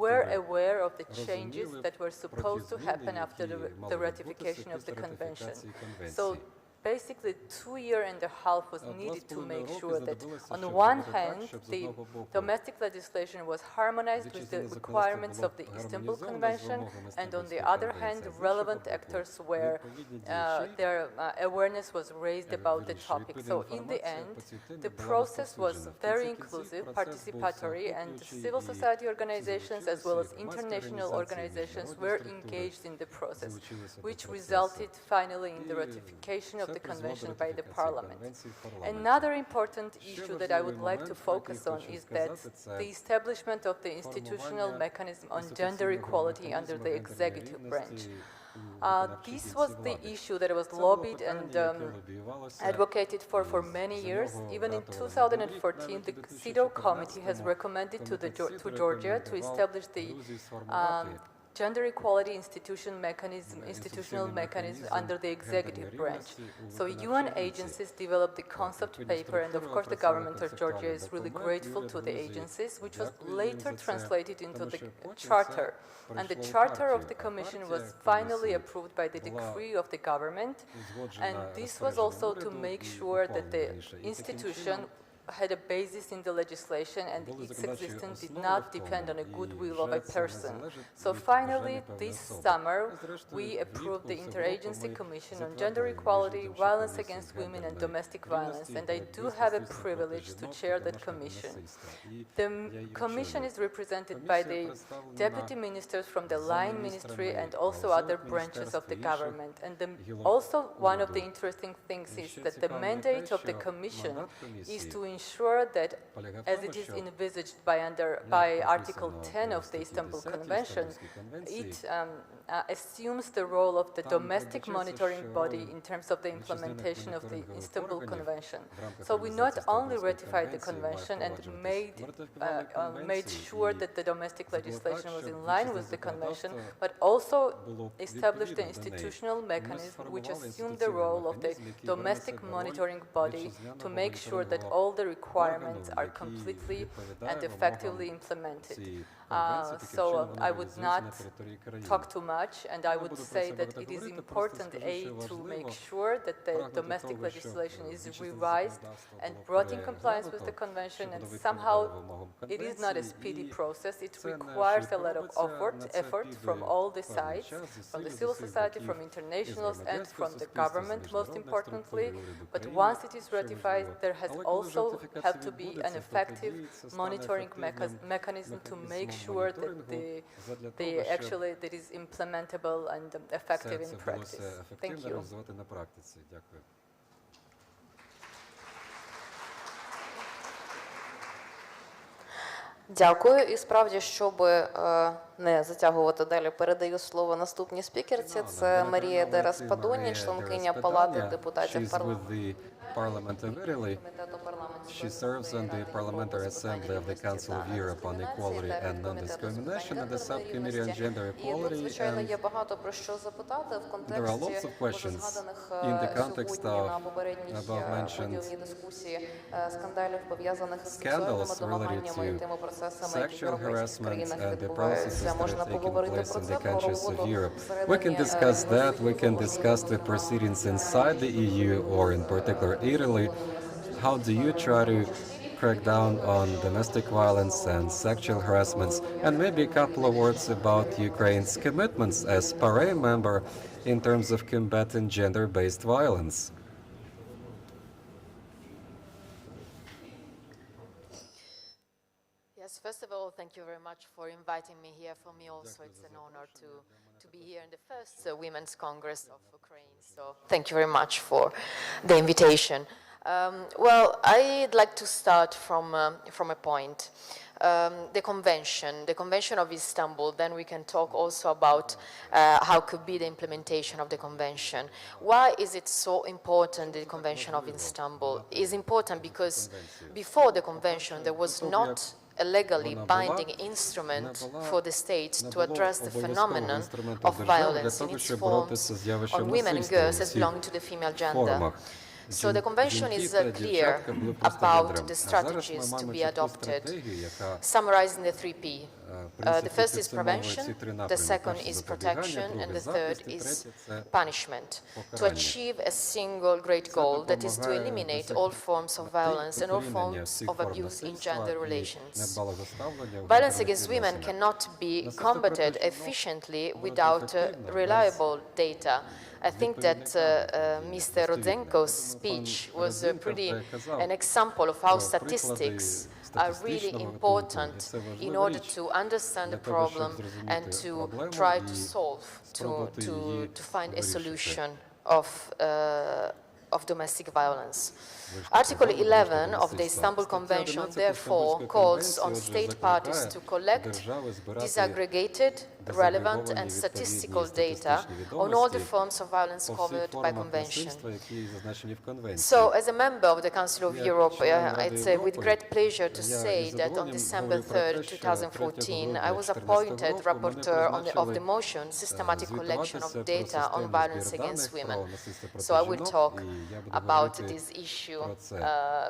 were aware of the changes that were supposed to happen after the ratification of the convention. So basically 2.5 years was needed to make sure that on one hand the domestic legislation was harmonized with the requirements of the Istanbul Convention, and on the other hand relevant actors were their awareness was raised about the topic. So in the end the process was very inclusive, participatory, and civil society organizations as well as international organizations were engaged in the process, which resulted finally in the ratification of the convention by the parliament. Another important issue that I would like to focus on is that the establishment of the institutional mechanism on gender equality under the executive branch. This was the issue that was lobbied and advocated for many years. Even in 2014, the CEDAW committee has recommended to Georgia to establish the gender equality institutional mechanism under the executive branch. So UN agencies developed the concept paper, and of course the government of Georgia is really grateful to the agencies, which was later translated into the charter. And the charter of the commission was finally approved by the decree of the government, and this was also to make sure that the institution had a basis in the legislation and its existence did not depend on the goodwill of a person. So finally, this summer, we approved the Interagency Commission on Gender Equality, Violence Against Women and Domestic Violence, and I do have a privilege to chair that commission. The commission is represented by the deputy ministers from the line ministry and also other branches of the government. And also one of the interesting things is that the mandate of the commission is to ensure that, as it is envisaged by Article 10 of the Istanbul Convention, it assumes the role of the domestic monitoring body in terms of the implementation of the Istanbul Convention. So we not only ratified the convention and made sure that the domestic legislation was in line with the convention, but also established the institutional mechanism which assumed the role of the domestic monitoring body to make sure that all the the requirements are completely and effectively implemented. So I would not talk too much, and I would say that it is important, to make sure that the domestic legislation is revised and brought in compliance with the convention, and somehow it is not a speedy process. It requires a lot of effort from all the sides, from the civil society, from internationals, and from the government, most importantly. But once it is ratified, there has also had to be an effective monitoring mechanism to make sure that that is implementable and effective in practice. Thank you. Дякую. І справді, щоб не затягувати далі, передаю слово наступній спікерці. Це Марія Едера Спадоні, членкиня Палати депутатів парламенту. Parliament of Italy. She serves on the Parliamentary Assembly of the Council of Europe on Equality and Non-Discrimination and the Subcommittee on Gender Equality. Звичайно, є багато про що запитати в контексті згаданих сьогодні на попередній дискусії скандалів, пов'язаних з сексуальними домаганнями і тими процесами, які в європейських країнах відбуваються. Можна поговорити про це, про роботу всередині. We can discuss that. We can discuss the proceedings inside the EU or in particular Italy. How do you try to crack down on domestic violence and sexual harassments? And maybe a couple of words about Ukraine's commitments as PARE member in terms of combating gender-based violence. Yes, first of all, thank you very much for inviting me here. For me also, it's an honor to be here in the first Women's Congress of Ukraine. So thank you very much for the invitation. Well, I'd like to start from a point. The Convention of Istanbul, then we can talk also about how could be the implementation of the Convention. Why is it so important, the Convention of Istanbul? It is important because before the Convention there was not a legally binding instrument for the states to address the phenomenon of violence in its forms on women and girls as belonging to the female gender. So the Convention is clear about the strategies to be adopted, summarized in the 3 P. The first is prevention, the second is protection, and the third is punishment, to achieve a single great goal, that is to eliminate all forms of violence and all forms of abuse in gender relations. Violence against women cannot be combated efficiently without reliable data. I think that Mr. Rozenko's speech was an example of how statistics are really important in order to understand the problem and to try to solve, to find a solution of domestic violence. Article 11 of the Istanbul Convention therefore calls on state parties to collect disaggregated, relevant and statistical data on all the forms of violence covered by Convention. So, as a member of the Council of Europe, it's with great pleasure to say that on December 3rd, 2014, I was appointed rapporteur of the motion Systematic Collection of Data on Violence Against Women. So I will talk about this issue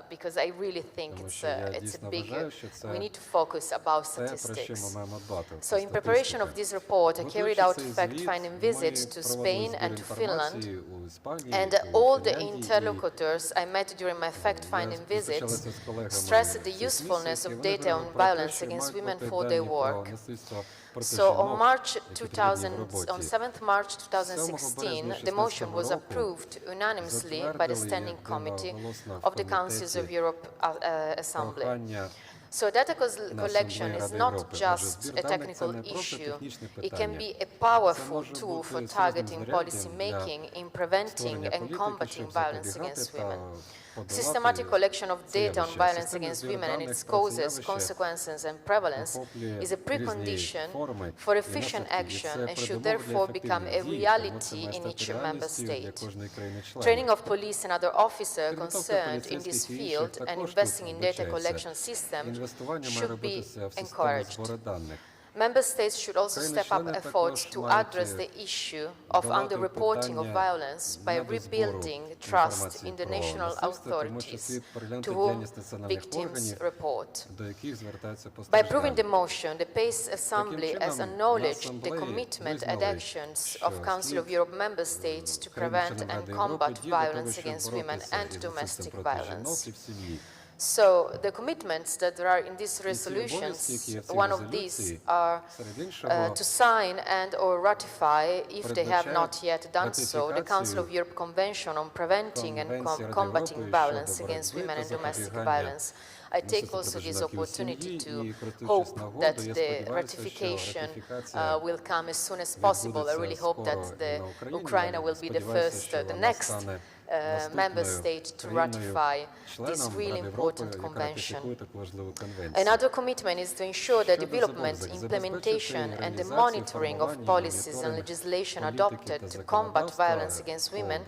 because I really think it's a big, we need to focus about statistics. So in preparation of this report, I carried out fact-finding visits to Spain and to Finland, and all the interlocutors I met during my fact-finding visits stressed the usefulness of data on violence against women for their work. So on 7th March 2016, the motion was approved unanimously by the Standing Committee of the Councils of Europe Assembly. So data collection is not just a technical issue. It can be a powerful tool for targeting policy making in preventing and combating violence against women. Systematic collection of data on violence against women and its causes, consequences and prevalence is a precondition for efficient action and should therefore become a reality in each member state. Training of police and other officers concerned in this field and investing in data collection systems should be encouraged. Member States should also step up efforts to address the issue of underreporting of violence by rebuilding trust in the national authorities to whom victims report. By approving the motion, the PACE Assembly has acknowledged the commitment and actions of Council of Europe member states to prevent and combat violence against women and domestic violence. So the commitments that there are in these resolutions, one of these are to sign and or ratify, if they have not yet done so, the Council of Europe Convention on Preventing and Combating Violence Against Women and Domestic Violence. I take also this opportunity to hope that the ratification will come as soon as possible. I really hope that Ukraine will be the first, the next member state to ratify this really important convention. Another commitment is to ensure the development, implementation and the monitoring of policies and legislation adopted to combat violence against women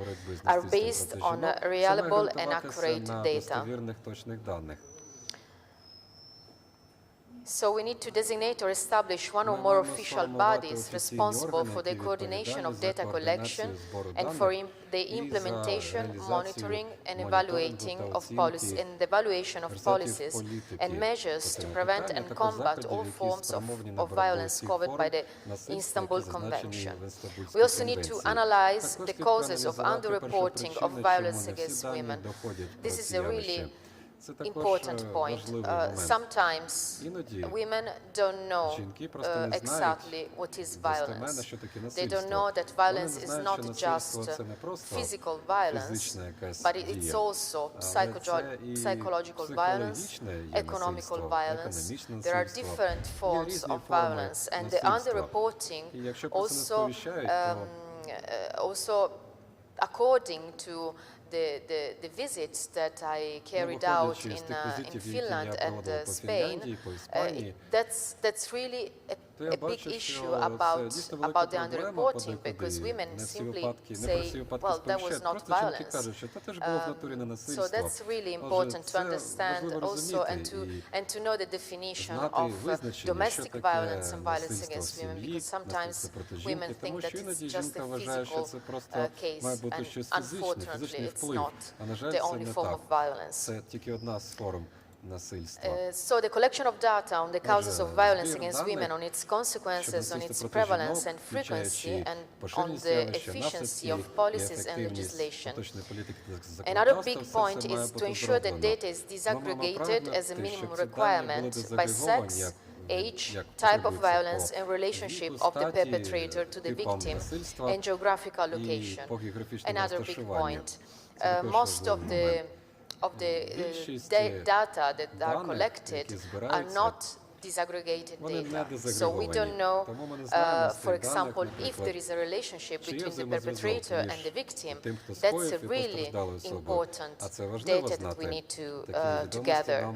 are based on reliable and accurate data. So we need to designate or establish one or more official bodies responsible for the coordination of data collection and for the implementation, monitoring and evaluating of policy and the evaluation of policies and measures to prevent and combat all forms of violence covered by the Istanbul Convention. We also need to analyze the causes of underreporting of violence against women. This is a really important point. Sometimes women don't know exactly what is violence. They don't know that violence is not just physical violence, but it's also psychological violence, economical violence. There are different forms of violence, and the underreporting also according to the visits that I carried out in Finland and Spain, that's really a big issue about the underreporting, because women simply say, well, that was not violence. So that's really important to understand also, and to know the definition of domestic violence and violence against women, because sometimes women think that it's just a physical case, and unfortunately it's not the only form of violence. So the collection of data on the causes of violence against women, on its consequences, on its prevalence and frequency, and on the efficiency of policies and legislation. Another big point is to ensure that data is disaggregated as a minimum requirement by sex, age, type of violence, and relationship of the perpetrator to the victim, and geographical location. Another big point. Most of the data that are collected are not disaggregated data. So we don't know, for example, if there is a relationship between the perpetrator and the victim. That's a really important data that we need to gather.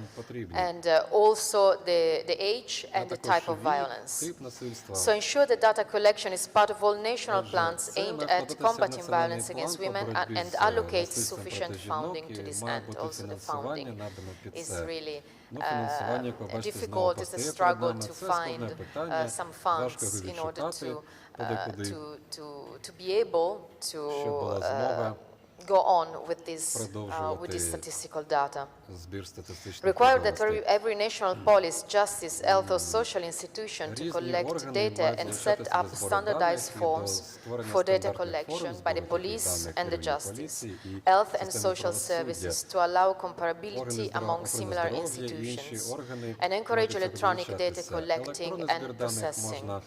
And also the age and the type of violence. So ensure that data collection is part of all national plans aimed at combating violence against women, and allocate sufficient funding to this end. Also the funding is really difficult. It's a struggle to find some funds in order to be able to go on with this statistical data. Require that every national police, justice, health or social institution to collect data and set up standardized forms for data collection by the police and the justice, health and social services to allow comparability among similar institutions, and encourage electronic data collecting and processing.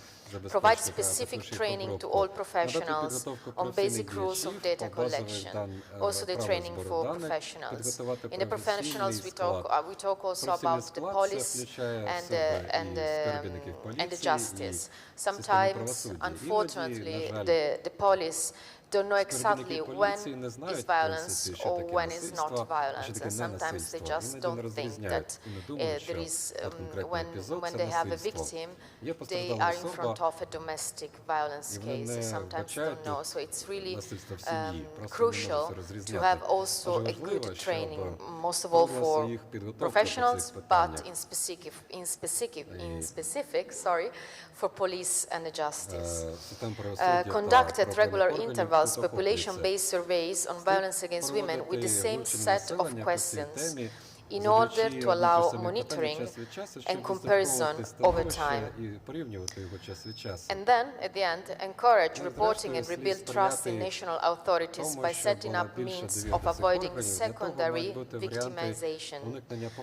Provide specific training to all professionals on basic rules of data collection, also the training for professionals. In the professionals, we talk also about the police and the justice. Sometimes, unfortunately, the police don't know exactly when is violence or when is not violence, and sometimes they just don't think that there is, when they have a victim, they are in front of a domestic violence case. They sometimes don't know, so it's really crucial to have also a good training, most of all for professionals, but in specific, for police and the justice. Conduct at regular intervals population-based surveys on violence against women with the same set of questions in order to allow monitoring and comparison over time. And then, at the end, encourage reporting and rebuild trust in national authorities by setting up means of avoiding secondary victimization,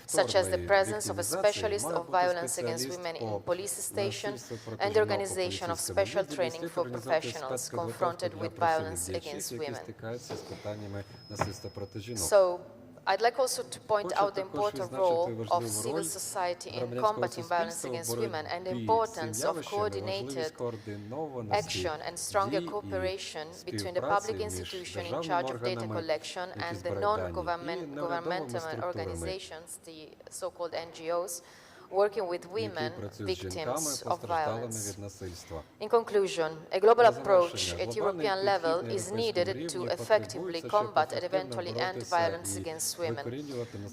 such as the presence of a specialist of violence against women in police stations and the organization of special training for professionals confronted with violence against women. So, I'd like also to point out the important role of civil society in combating violence against women and the importance of coordinated action and stronger cooperation between the public institution in charge of data collection and the non-governmental organizations, the so-called NGOs, working with women victims of violence. In conclusion, a global approach at European level is needed to effectively combat and eventually end violence against women.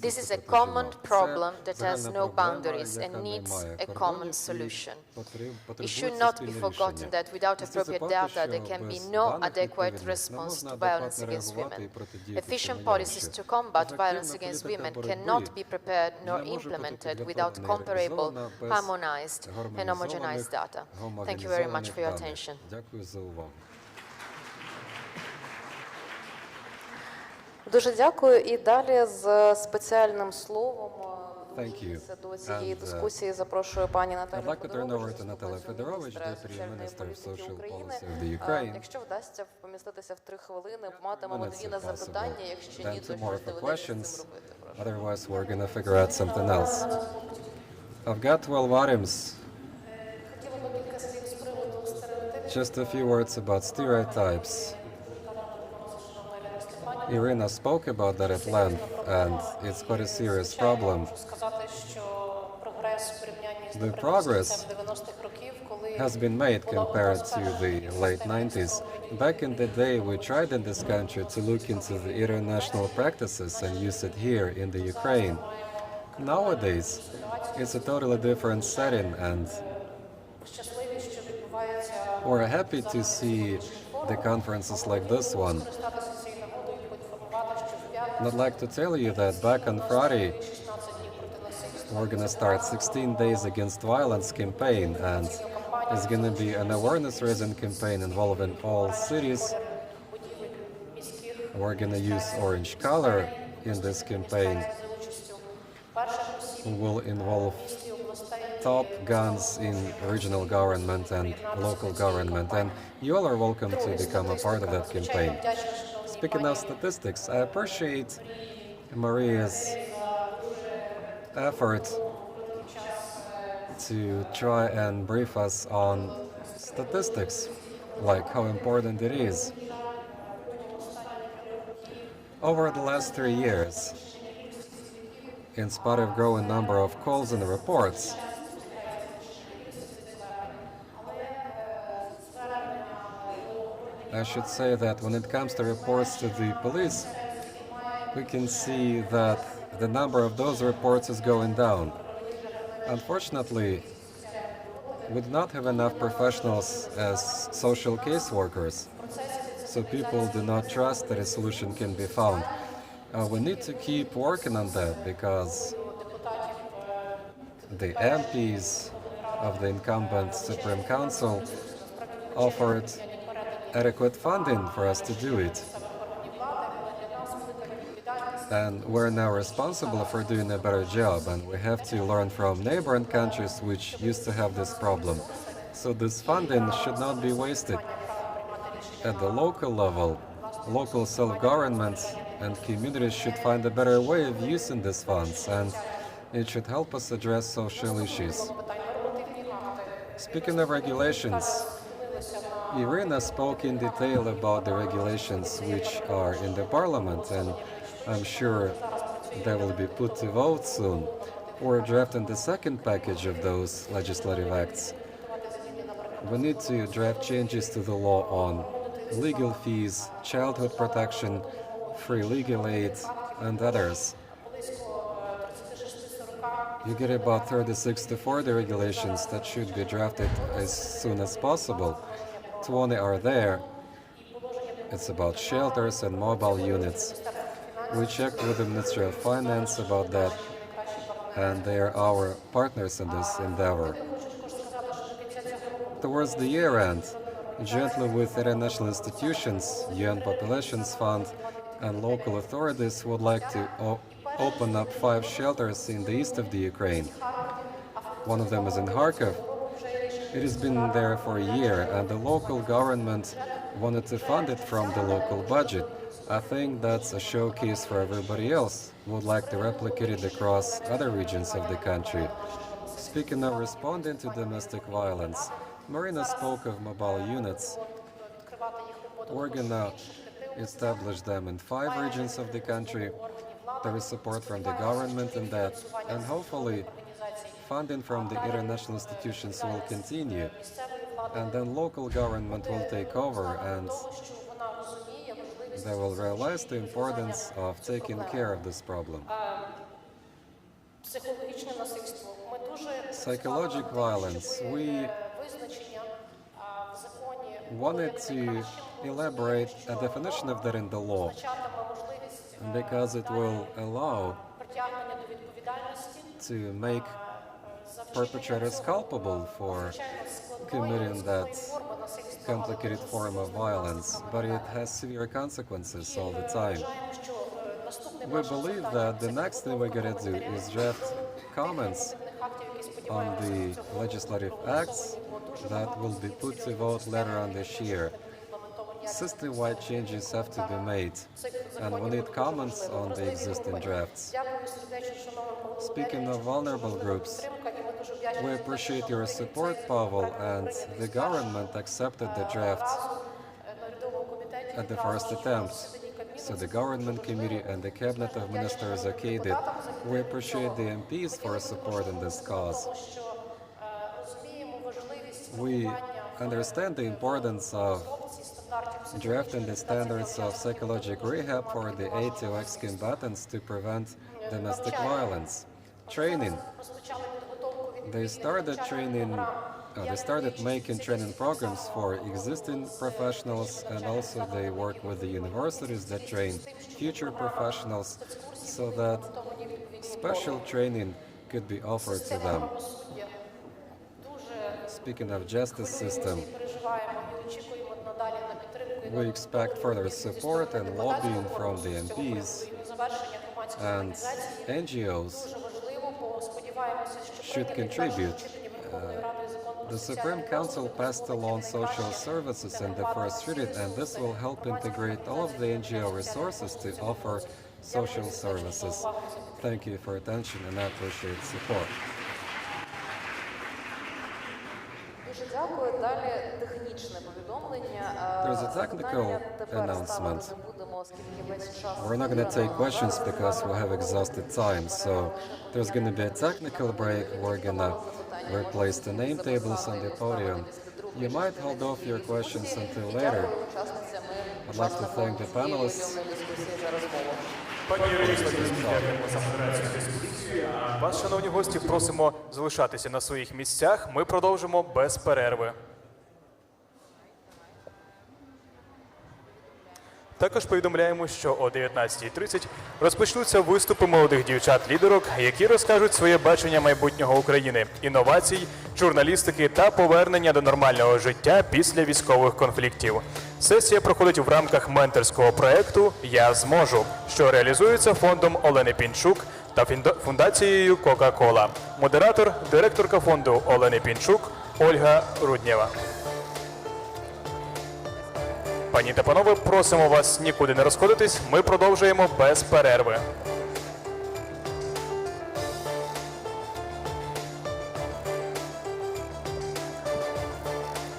This is a common problem that has no boundaries and needs a common solution. It should not be forgotten that without appropriate data, there can be no adequate response to violence against women. Efficient policies to combat violence against women cannot be prepared nor implemented without comparable, harmonized and homogenized data. Thank you very much for your attention. Дуже дякую. І далі з спеціальним словом до цієї дискусії запрошую пані Наталію Федорович, Депутty України. Якщо вдасться поміститися в 3 хвилини, матимемо 2 на запитання. Якщо ні, то щось доведеться з цим робити. Otherwise, we're going to figure out something else. I've got 12 items. Just a few words about stereotypes. Iryna spoke about that at length, and it's quite a serious problem. The progress has been made compared to the late 90s. Back in the day, we tried in this country to look into the international practices and use it here in the Ukraine. Nowadays, it's a totally different setting, and we're happy to see the conferences like this one. And I'd like to tell you that back on Friday, we're going to start 16 Days Against Violence campaign, and it's going to be an awareness-raising campaign involving all cities. We're going to use orange color in this campaign. Will involve top guns in regional government and local government, and you all are welcome to become a part of that campaign. Speaking of statistics, I appreciate Maria's effort to try and brief us on statistics, like how important it is. Over the last 3 years, in spite of growing number of calls and reports, I should say that when it comes to reports to the police, we can see that the number of those reports is going down. Unfortunately, we do not have enough professionals as social caseworkers, so people do not trust that a solution can be found. We need to keep working on that because the MPs of the incumbent Supreme Council offered adequate funding for us to do it. And we're now responsible for doing a better job, and we have to learn from neighboring countries which used to have this problem. So this funding should not be wasted. At the local level, local self-governments and communities should find a better way of using these funds, and it should help us address social issues. Speaking of regulations, Iryna spoke in detail about the regulations which are in the Parliament, and I'm sure they will be put to vote soon. We're drafting the second package of those legislative acts. We need to draft changes to the law on legal fees, childhood protection, free legal aid, and others. You get about 36 to 40 regulations that should be drafted as soon as possible. 20 are there. It's about shelters and mobile units. We checked with the Ministry of Finance about that, and they are our partners in this endeavor. Towards the year end, jointly with international institutions, UN Populations Fund, and local authorities would like to open up 5 shelters in the east of the Ukraine. One of them is in Kharkov. It has been there for a year, and the local government wanted to fund it from the local budget. I think that's a showcase for everybody else who would like to replicate it across other regions of the country. Speaking of responding to domestic violence, Marina spoke of mobile units. We're gonna establish them in 5 regions of the country. There is support from the government in that, and hopefully funding from the international institutions will continue, and then local government will take over, and they will realize the importance of taking care of this problem. Psychological violence. We wanted to elaborate a definition of that in the law, because it will allow to make perpetrators culpable for committing that complicated form of violence, but it has severe consequences all the time. We believe that the next thing we're going to do is draft comments on the legislative acts that will be put to vote later on this year. System-wide changes have to be made, and we need comments on the existing drafts. Speaking of vulnerable groups, we appreciate your support, Pavlo, and the government accepted the draft at the first attempt. So the government committee and the cabinet of ministers okayed it. We appreciate the MPs for support in this cause. We understand the importance of drafting the standards of psychological rehab for the ATO ex-combatants to prevent domestic violence. Training. They started making training programs for existing professionals, and also they work with the universities that train future professionals so that special training could be offered to them. Speaking of justice system, we expect further support and lobbying from the MPs, and NGOs should contribute. The Supreme Council passed a law on social services in the first reading, and this will help integrate all of the NGO resources to offer social services. Thank you for your attention, and I appreciate support. There's a technical announcement. We're not going to take questions because we have exhausted time, so there's going to be a technical break. We're going to replace the name tables on the podium. You might hold off your questions until later. I'd like to thank the panelists. Пані Ірино Славінській, дякуємо за модерацію дискусії. Вас, шановні гості, просимо залишатися на своїх місцях. Ми продовжимо без перерви. Також повідомляємо, що о 19:30 розпочнуться виступи молодих дівчат-лідерок, які розкажуть своє бачення майбутнього України, інновацій, журналістики та повернення до нормального життя після військових конфліктів. Сесія проходить в рамках менторського проєкту «Я зможу», що реалізується фондом Олени Пінчук та фундацією «Кока-Кола». Модератор – директорка фонду Олени Пінчук Ольга Руднєва. Пані та панове, просимо вас нікуди не розходитись, ми продовжуємо без перерви.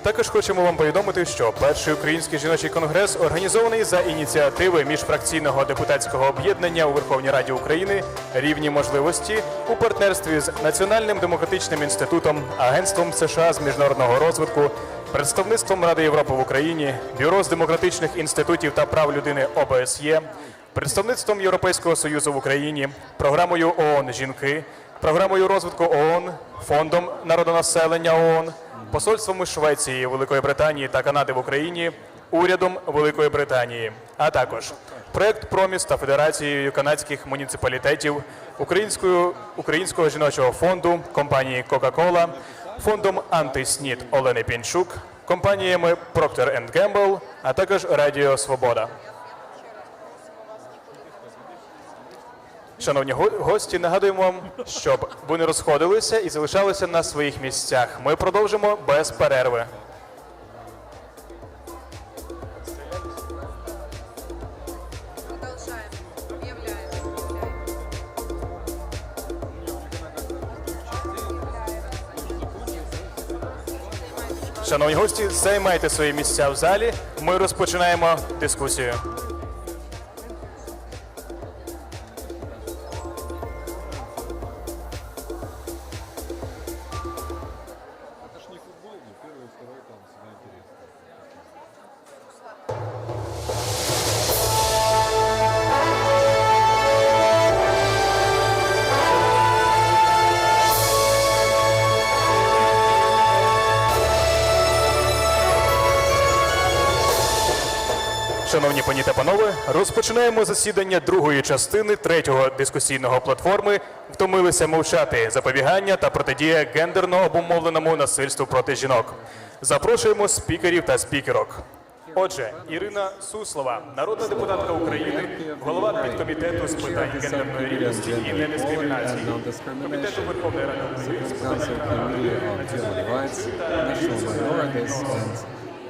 Також хочемо вам повідомити, що перший український жіночий конгрес організований за ініціативи міжфракційного депутатського об'єднання у Верховній Раді України «Рівні можливості» у партнерстві з Національним демократичним інститутом, Агентством США з міжнародного розвитку, Представництвом Ради Європи в Україні, Бюро з демократичних інститутів та прав людини ОБСЄ, Представництвом Європейського Союзу в Україні, Програмою ООН «Жінки», Програмою розвитку ООН, Фондом народонаселення ООН, Посольствами Швеції, Великої Британії та Канади в Україні, Урядом Великої Британії, а також проект «Проміс» та Федерацією канадських муніципалітетів, Українського жіночого фонду, компанії «Кока-Кола», фондом «Антиснід» Олени Пінчук, компаніями Procter & Gamble, а також Радіо Свобода. Шановні гості, нагадуємо вам, щоб ви не розходилися і залишалися на своїх місцях. Ми продовжимо без перерви. Шановні гості, займайте свої місця в залі. Ми розпочинаємо дискусію. Шановні пані та панове, розпочинаємо засідання другої частини третього дискусійного платформи «Втомилися мовчати. Запобігання та протидія гендерно обумовленому насильству проти жінок». Запрошуємо спікерів та спікерок. Отже, Ірина Суслова, народна депутатка України, голова підкомітету з питань гендерної рівності і недискримінації, Комітету Верховної Ради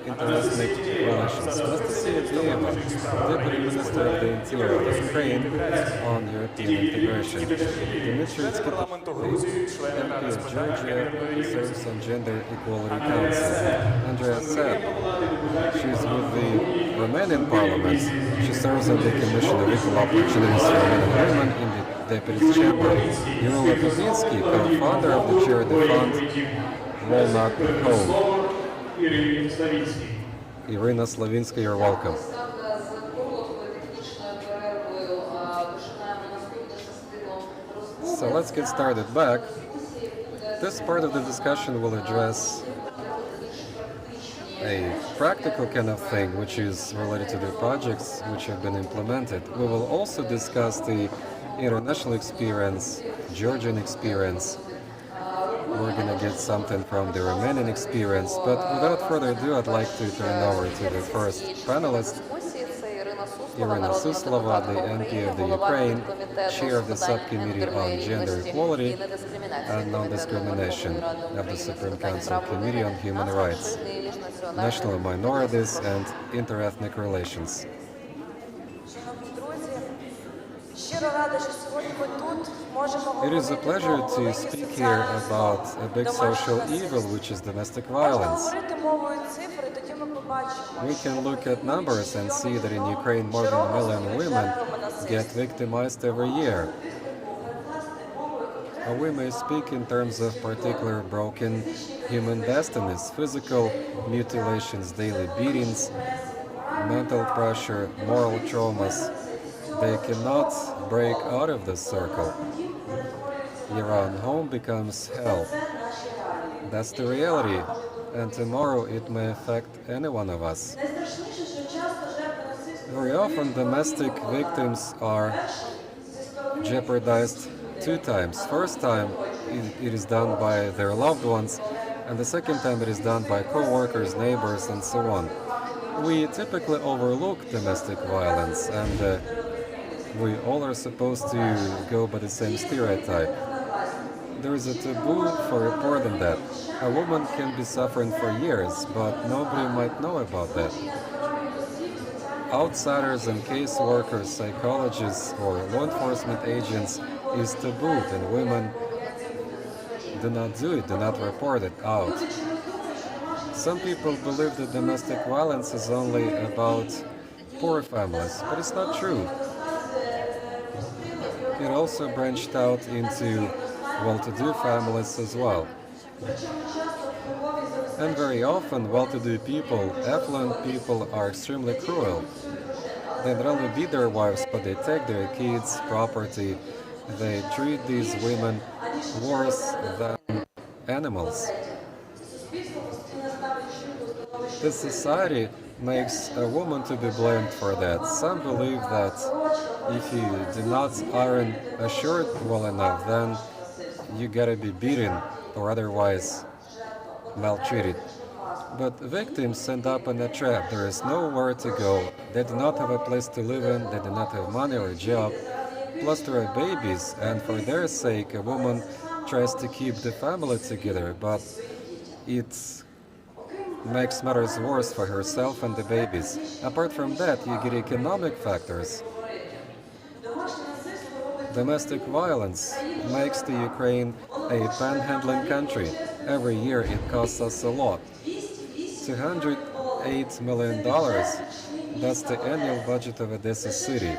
International Relations. Anastasia Dieva, Deputy Minister of the Interior of Ukraine on European integration. Japaridze, MP of Georgia, serves on Gender Equality Council. Andrea said she's with the Romanian Parliament. She serves on the Commission of Equal Opportunities for Men and Women in the Deputies Chamber. Iryna Slavinska, co-founder of the charity fund Walnut Home. Iryna Slavinska, you're welcome. So let's get started back. This part of the discussion will address a practical kind of thing, which is related to the projects which have been implemented. We will also discuss the international experience, Georgian experience. We're going to get something from the Romanian experience, but without further ado, I'd like to turn over to the first panelist, Iryna Suslova, the MP of the Ukraine, chair of the Subcommittee on Gender Equality and Non-Discrimination of the Supreme Council Committee on Human Rights, National Minorities and Interethnic Relations. It is a pleasure to speak here about a big social evil, which is domestic violence. We can look at numbers and see that in Ukraine more than 1 million women get victimized every year. We may speak in terms of particular broken human destinies, physical mutilations, daily beatings, mental pressure, moral traumas. They cannot break out of this circle. Your own home becomes hell. That's the reality, and tomorrow it may affect any one of us. Very often domestic victims are jeopardized 2 times. First time it is done by their loved ones, and the second time it is done by co-workers, neighbors, and so on. We typically overlook domestic violence, and we all are supposed to go by the same stereotype. There is a taboo for reporting that. A woman can be suffering for years, but nobody might know about that. Outsiders and caseworkers, psychologists, or law enforcement agents is tabooed, and women do not do it, do not report it out. Some people believe that domestic violence is only about poor families, but it's not true. It also branched out into well-to-do families as well. And very often, well-to-do people, affluent people, are extremely cruel. They not only beat their wives, but they take their kids' property. They treat these women worse than animals. This society makes a woman to be blamed for that. Some believe that if you do not iron a shirt well enough, then you gotta be beaten or otherwise maltreated. But victims end up in a trap. There is nowhere to go. They do not have a place to live in. They do not have money or a job. Plus there are babies, and for their sake a woman tries to keep the family together, but it makes matters worse for herself and the babies. Apart from that, you get economic factors. Domestic violence makes the Ukraine a panhandling country. Every year it costs us a lot. $208 million, that's the annual budget of Odessa city.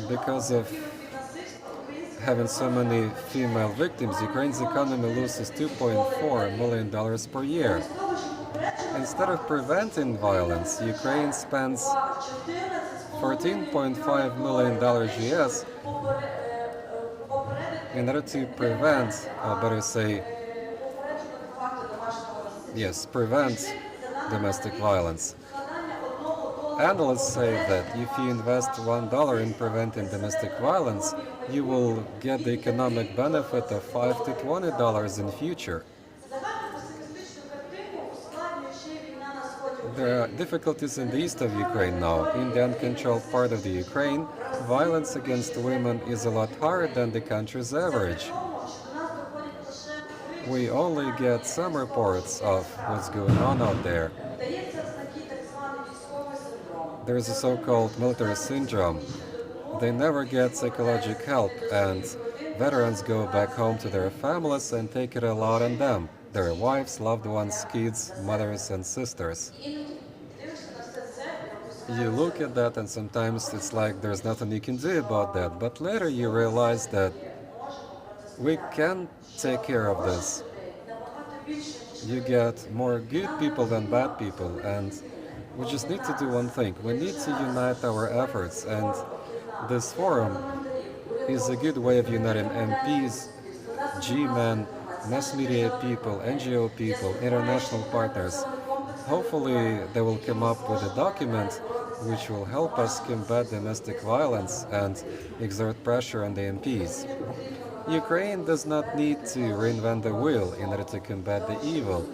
Because of having so many female victims, Ukraine's economy loses $2.4 million per year. Instead of preventing violence, Ukraine spends $14.5 million US in order to prevent, or better say, prevent domestic violence. Analysts say that if you invest $1 in preventing domestic violence, you will get the economic benefit of $5 to $20 in future. There are difficulties in the east of Ukraine now. In the uncontrolled part of the Ukraine, violence against women is a lot higher than the country's average. We only get some reports of what's going on out there. There is a so-called military syndrome. They never get psychological help, and veterans go back home to their families and take it all out on them, their wives, loved ones, kids, mothers and sisters. You look at that and sometimes it's like there's nothing you can do about that, but later you realize that we can take care of this. You get more good people than bad people, and we just need to do one thing. We need to unite our efforts, and this forum is a good way of uniting MPs, G-men, mass media people, NGO people, international partners. Hopefully they will come up with a document which will help us combat domestic violence and exert pressure on the MPs. Ukraine does not need to reinvent the wheel in order to combat the evil,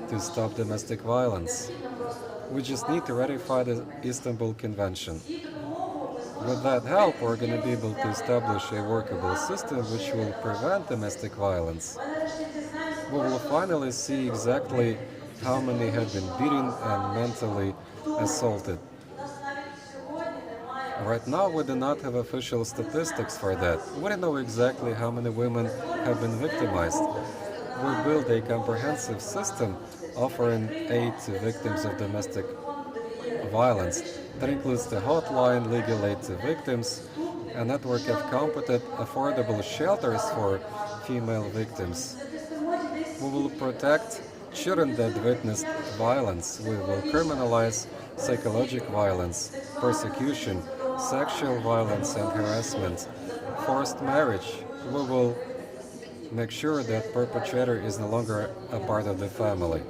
to stop domestic violence. We just need to ratify the Istanbul Convention. With that help, we're going to be able to establish a workable system which will prevent domestic violence. We will finally see exactly how many have been beaten and mentally assaulted. Right now, we do not have official statistics for that. We don't know exactly how many women have been victimized. We built a comprehensive system offering aid to victims of domestic violence. That includes the hotline, legal aid to victims, a network of competent, affordable shelters for female victims. We will protect children that witnessed violence. We will criminalize psychological violence, persecution, sexual violence and harassment, forced marriage. We will make sure that perpetrator is no longer a part of the family.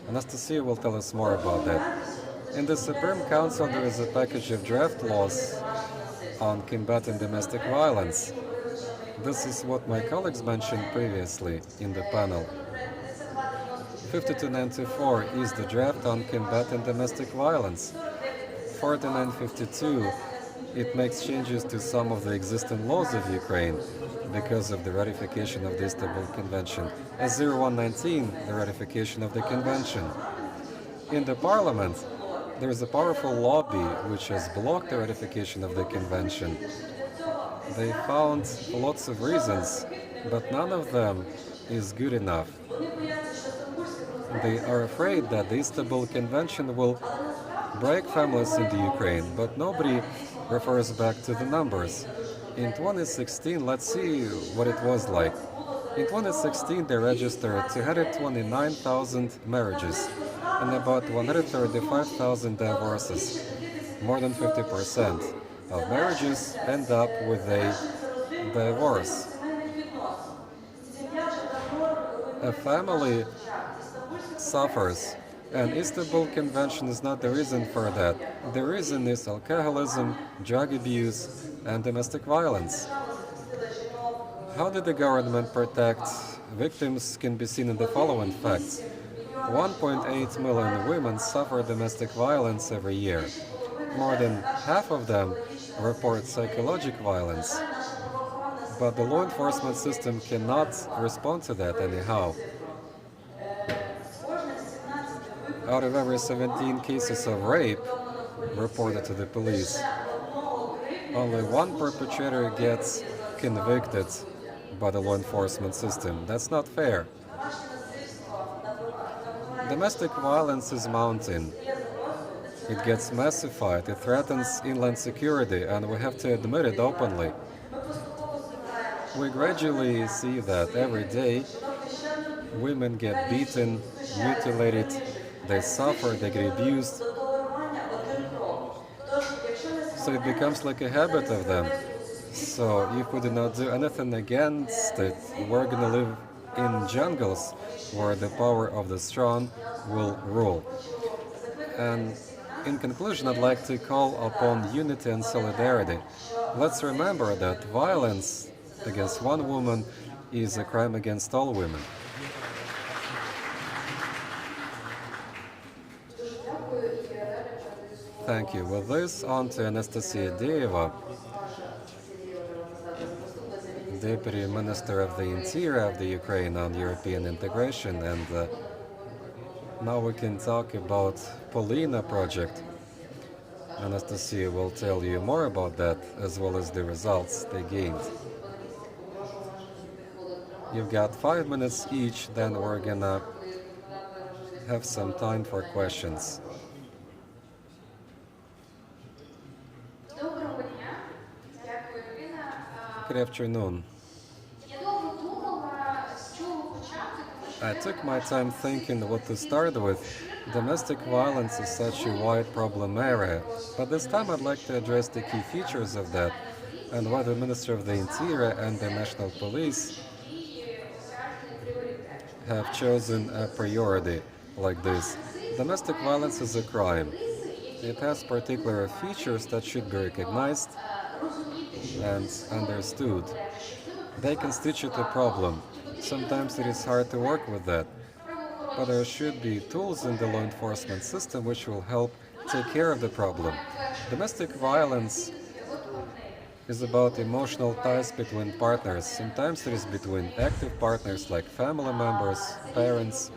Anastasia will tell us more about that. In the Supreme Council, there is a package of draft laws on combating domestic violence. This is what my colleagues mentioned previously in the panel. 5294 is the draft on combating domestic violence. 4952, it makes changes to some of the existing laws of Ukraine because of the ratification of the Istanbul Convention. As 0119, the ratification of the convention. In the parliament, there is a powerful lobby which has blocked the ratification of the convention. They found lots of reasons, but none of them is good enough. They are afraid that the Istanbul Convention will break families in the Ukraine, but nobody refers back to the numbers. In 2016, let's see what it was like. In 2016, they registered 229,000 marriages and about 135,000 divorces. More than 50% of marriages end up with a divorce. A family suffers, and Istanbul Convention is not the reason for that. The reason is alcoholism, drug abuse, and domestic violence. How did the government protect victims can be seen in the following facts. 1.8 million women suffer domestic violence every year. More than half of them report psychological violence. But the law enforcement system cannot respond to that anyhow. Out of every 17 cases of rape reported to the police, only one perpetrator gets convicted by the law enforcement system. That's not fair. Domestic violence is mounting. It gets massified, it threatens inland security, and we have to admit it openly. We gradually see that every day women get beaten, mutilated, they suffer, they get abused. So it becomes like a habit of them. So if we do not do anything against it, we're going to live in jungles where the power of the strong will rule. And in conclusion, I'd like to call upon unity and solidarity. Let's remember that violence against one woman is a crime against all women. Thank you. With this, on to Anastasia Deva, Deputy Minister of the Interior of the Ukraine on European integration, and now we can talk about Polina project. Anastasia will tell you more about that, as well as the results they gained. You've got 5 minutes each, then we're gonna have some time for questions. Good afternoon. I took my time thinking what to start with. Domestic violence is such a wide problem area, but this time I'd like to address the key features of that and why the Minister of the Interior and the National Police have chosen a priority like this. Domestic violence is a crime. It has particular features that should be recognized and understood. They constitute a problem. Sometimes it is hard to work with that, but there should be tools in the law enforcement system which will help take care of the problem. Domestic violence is about emotional ties between partners. Sometimes it is between active partners like family members, parents,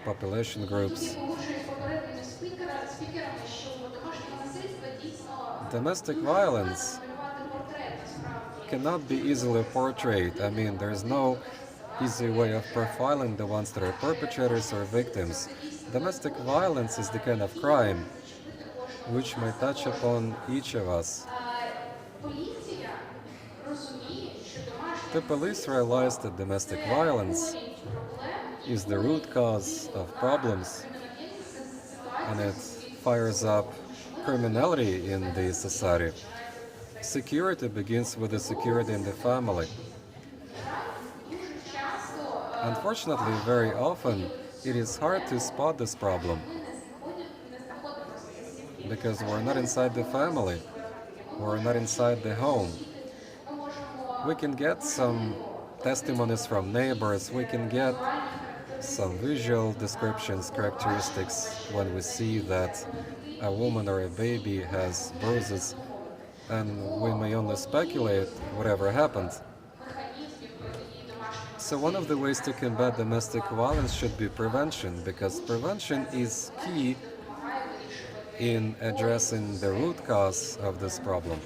population groups. Domestic violence cannot be easily portrayed. I mean, there's no easy way of profiling the ones that are perpetrators or victims. Domestic violence is the kind of crime which may touch upon each of us. The police realized that domestic violence is the root cause of problems, and it fires up criminality in the society. Security begins with the security in the family. Unfortunately, very often, it is hard to spot this problem because we're not inside the family, we're not inside the home. We can get some testimonies from neighbors, we can get some visual descriptions, characteristics when we see that a woman or a baby has bruises, and we may only speculate whatever happened. So one of the ways to combat domestic violence should be prevention, because prevention is key in addressing the root cause of this problem.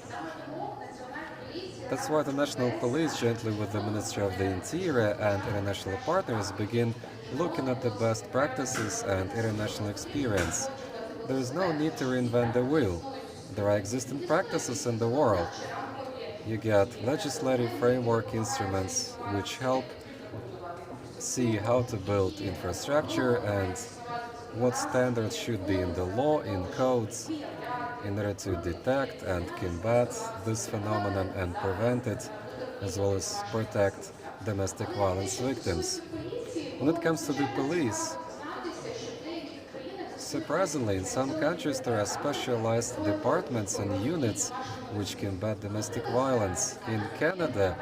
That's why the national police, jointly with the Ministry of the Interior and international partners, begin looking at the best practices and international experience. There is no need to reinvent the wheel. There are existing practices in the world. You get legislative framework instruments which help see how to build infrastructure and what standards should be in the law, in codes, in order to detect and combat this phenomenon and prevent it, as well as protect domestic violence victims. When it comes to the police, surprisingly, in some countries there are specialized departments and units which combat domestic violence. In Canada,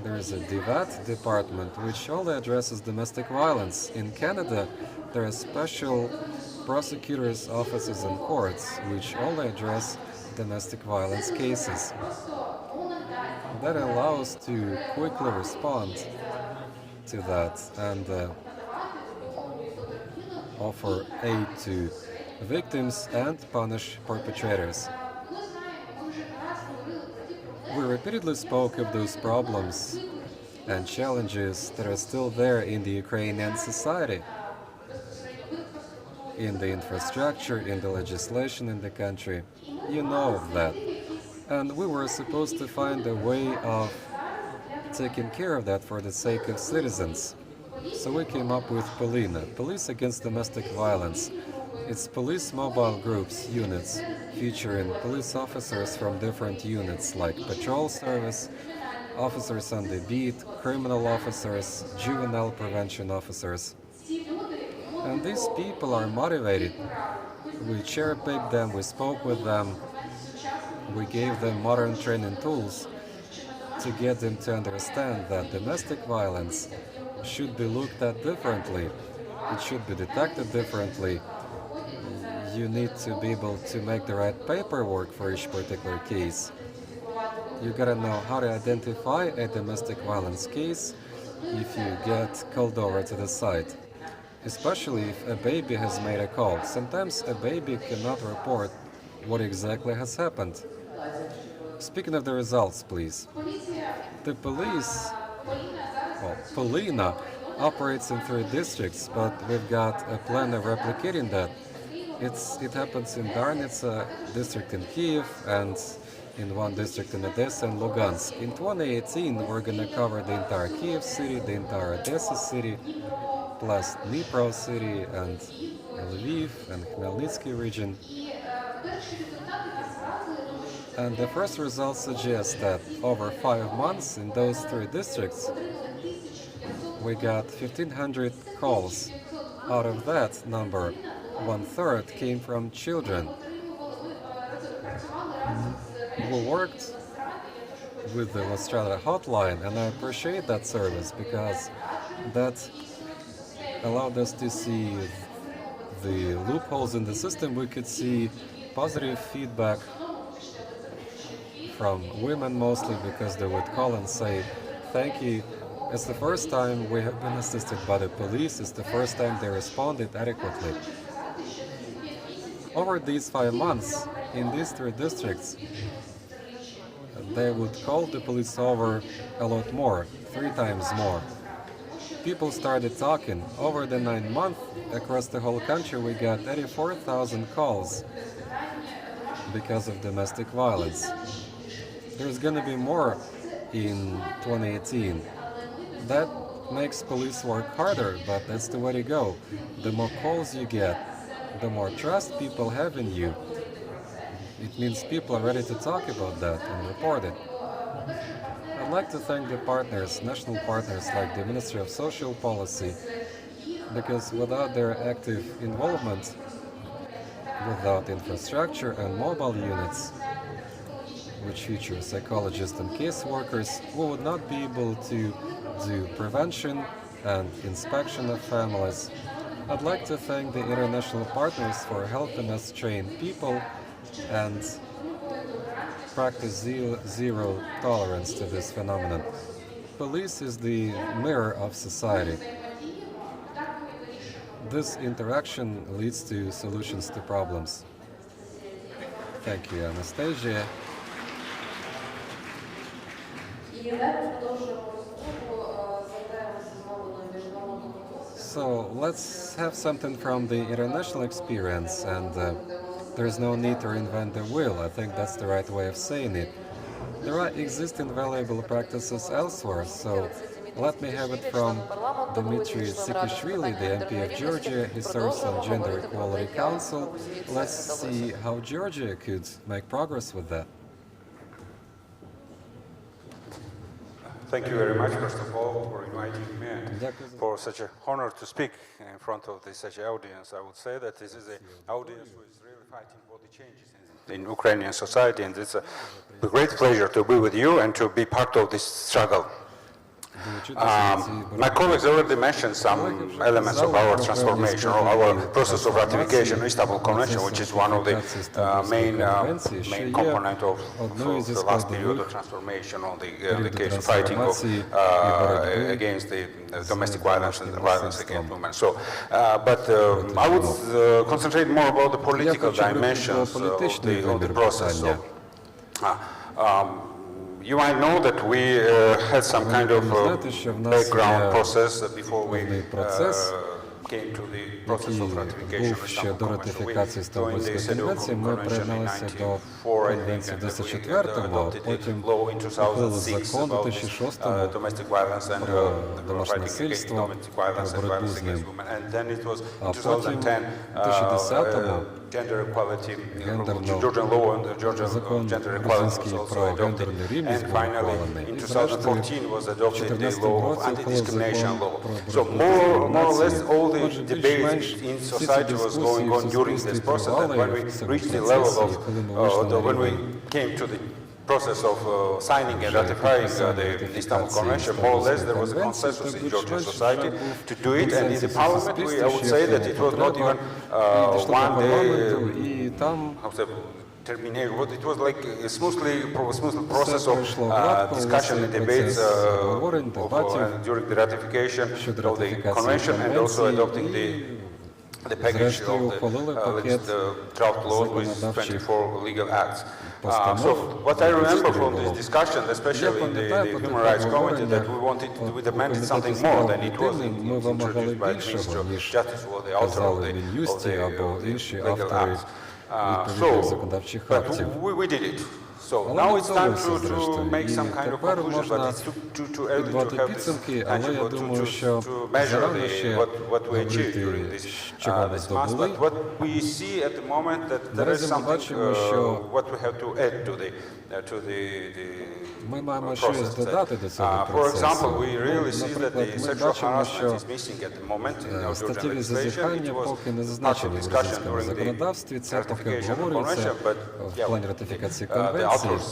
there is a DVAT department which only addresses domestic violence. In Canada, there are special prosecutors' offices and courts which only address domestic violence cases. That allows to quickly respond to that and offer aid to victims and punish perpetrators. We repeatedly spoke of those problems and challenges that are still there in the Ukrainian society, in the infrastructure, in the legislation in the country. You know of that. And we were supposed to find a way of taking care of that for the sake of citizens. So we came up with Polina, Police Against Domestic Violence. It's police mobile groups, units, featuring police officers from different units like patrol service, officers on the beat, criminal officers, juvenile prevention officers. And these people are motivated. We cherry-picked them, we spoke with them, we gave them modern training tools to get them to understand that domestic violence should be looked at differently. It should be detected differently. You need to be able to make the right paperwork for each particular case. You gotta know how to identify a domestic violence case if you get called over to the site, especially if a baby has made a call. Sometimes a baby cannot report what exactly has happened. Speaking of the results, please. The police, Polina, operates in 3 districts, but we've got a plan of replicating that. It happens in Darnitsa district in Kiev and in 1 district in Odessa and Lugansk. In 2018, we're going to cover the entire Kiev city, the entire Odessa city, plus Dnipro city and Lviv and Khmelnytsky region. And the first results suggest that over 5 months in those 3 districts, we got 1,500 calls. Out of that number, 1/3 came from children. We worked with the Australia hotline, and I appreciate that service because that allowed us to see the loopholes in the system. We could see positive feedback from women mostly, because they would call and say, thank you. It's the first time we have been assisted by the police. It's the first time they responded adequately. Over these 5 months, in these 3 districts, they would call the police over a lot more, 3 times more. People started talking. Over the 9 months, across the whole country, we got 84,000 calls because of domestic violence. There's going to be more in 2018. That makes police work harder, but that's the way to go. The more calls you get, the more trust people have in you. It means people are ready to talk about that and report it. I'd like to thank the partners, national partners like the Ministry of Social Policy, because without their active involvement, without infrastructure and mobile units, which feature psychologists and caseworkers, we would not be able to do prevention and inspection of families. I'd like to thank the international partners for helping us train people and practice zero tolerance to this phenomenon. Police is the mirror of society. This interaction leads to solutions to problems. Thank you, Anastasia. І далі продовжуємо розмову, звертаємося знову до міжнародного досвіду. So let's have something from the international experience, and there is no need to reinvent the wheel. I think that's the right way of saying it. There are existing valuable practices elsewhere, so let me have it from Dmitry Sikishvili, the MP of Georgia. He serves on Gender Equality Council. Let's see how Georgia could make progress with that. Thank you very much, first of all, for inviting me and for such an honor to speak in front of such an audience. I would say that this is an audience who is really fighting for the changes in Ukrainian society, and it's a great pleasure to be with you and to be part of this struggle. My colleagues already mentioned some elements of our transformation, or our process of ratification of Istanbul Convention, which is one of the main component of the last period of transformation on the case of fighting against the domestic violence and the violence against women. So, but I would concentrate more about the political dimensions of the process. So, you might know that we had some kind of background process before we came to the process of ratification of Istanbul Convention. So in the Sophio Convention in 1994, I think, and we adopted a law in 2006 about domestic violence and fighting against domestic violence and violence against women. And then it was in 2010, gender equality, Georgian law and Georgian gender equality was also adopted. And finally, in 2014 was adopted the law of anti-discrimination law. So more or less all the debates in society was going on during this process. And when we reached the level of, when we came to the process of signing and ratifying the Istanbul Convention, more or less there was a consensus in Georgian society to do it, and in the parliament I would say that it was not even one day, it was like a smooth process of discussion and debates during the ratification of the convention and also adopting the package of the draft laws with 24 legal acts. So what I remember from this discussion, especially in the Human Rights Committee, that we demanded something more than it was introduced by the Ministry of Justice, or the author of the legal acts. But we did it. So now it's time to make some kind of conclusion, but it's too early to have this tangible, to measure what we achieved during this month. But what we see at the moment that there is something what we have to add to the process. For example, we really see that the sexual harassment is missing at the moment in our Georgian legislation. It was much of discussion during the ratification of the convention, but the authors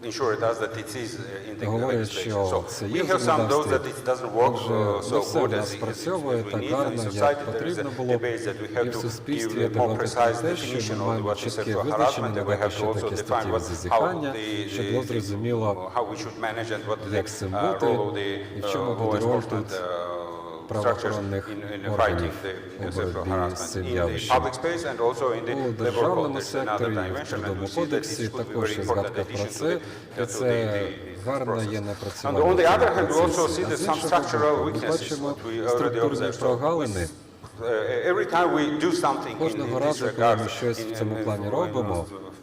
ensured us that it is in the legislation. So we have some those that it doesn't work so good as we need. In society there is a debate that we have to give a more precise definition of what is sexual harassment, and we have to also define how we should manage and what is the role of the law enforcement structures in fighting the sexual harassment in the public space and also in the labor code. There's another dimension, and we see that this would be very important addition to the process. And on the other hand, we also see that some structural weaknesses that we already observed. So every time we do something in this regard,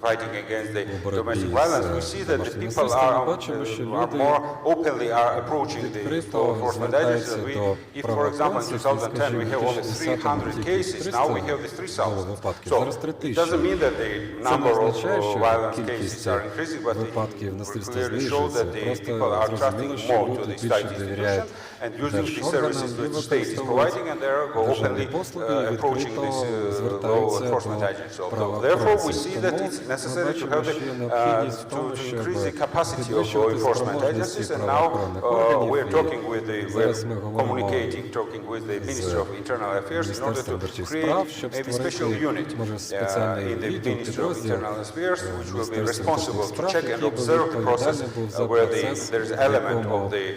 fighting against the domestic violence, we see that the people are more openly approaching the law enforcement agencies. If, for example, in 2010 we have only 300 cases, now we have the 3,000. So it doesn't mean that the number of violence cases are increasing, but it clearly shows that the people are trusting more to the state institution and using the services that the state is providing, and they are openly approaching this law enforcement agency. So therefore, we see that it's necessary to have to increase the capacity of law enforcement agencies, and now we're talking with talking with the Ministry of Internal Affairs in order to create a special unit in the Ministry of Internal Affairs, which will be responsible to check and observe the process where there is an element of the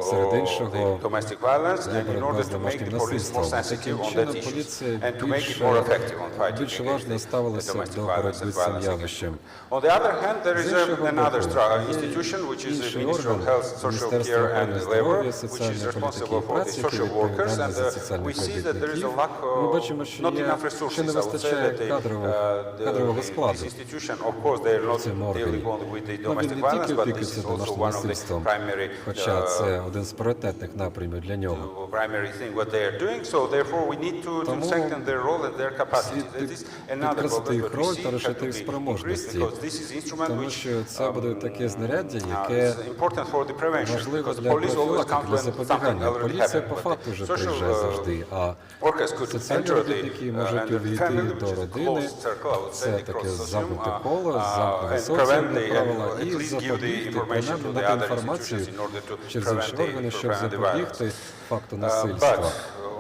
серед іншого, domestic violence, є and in боротьба order з to make домашнім the police more насильством. sensitive Таким on that чином, issue поліція and to make it more effective on fighting більш against уважно the ставилася domestic до violence and боротьби з цим violence against явищем. women. On the other hand, there is З іншого another боку, institution, which is the інший Ministry of орган, Health, Social Міністерство Care охорони and Labor, здоров'я, which is соціальної політики responsible і for the праці, яке social workers, відповідальне and за we соціальних see that there is a робітників. lack Ми of бачимо, що not є, enough що resources. не I would say вистачає that кадрового складу this institution, of course, they are not в цьому dealing органі. only with the Ну, він domestic не violence, тільки but this опікується is also домашнім one of the насильством, primary хоча це один з пріоритетних напрямів для нього. primary thing what they are doing. So therefore, we need to strengthen their role and their capacity. Слід That is another підкреслити problem їх that we роль see та have розширити to їх be increased спроможності, because this is instrument тому which що це буде таке знаряддя, яке is important for the prevention. важливо Because для police always профілактики, come для when something запобігання. already Поліція happened. по But факту вже social приїжджає завжди, а workers could соціальні enter робітники можуть and увійти family, до which is a родини, closed circle, I would це say, таке across socium, замкнуте коло, замкнені and соціальні prevent правила, at і least give the запобігти, information to принаймні the дати other інформацію institutions in order to через prevent інші органи, щоб the violence. запобігти факту But насильства.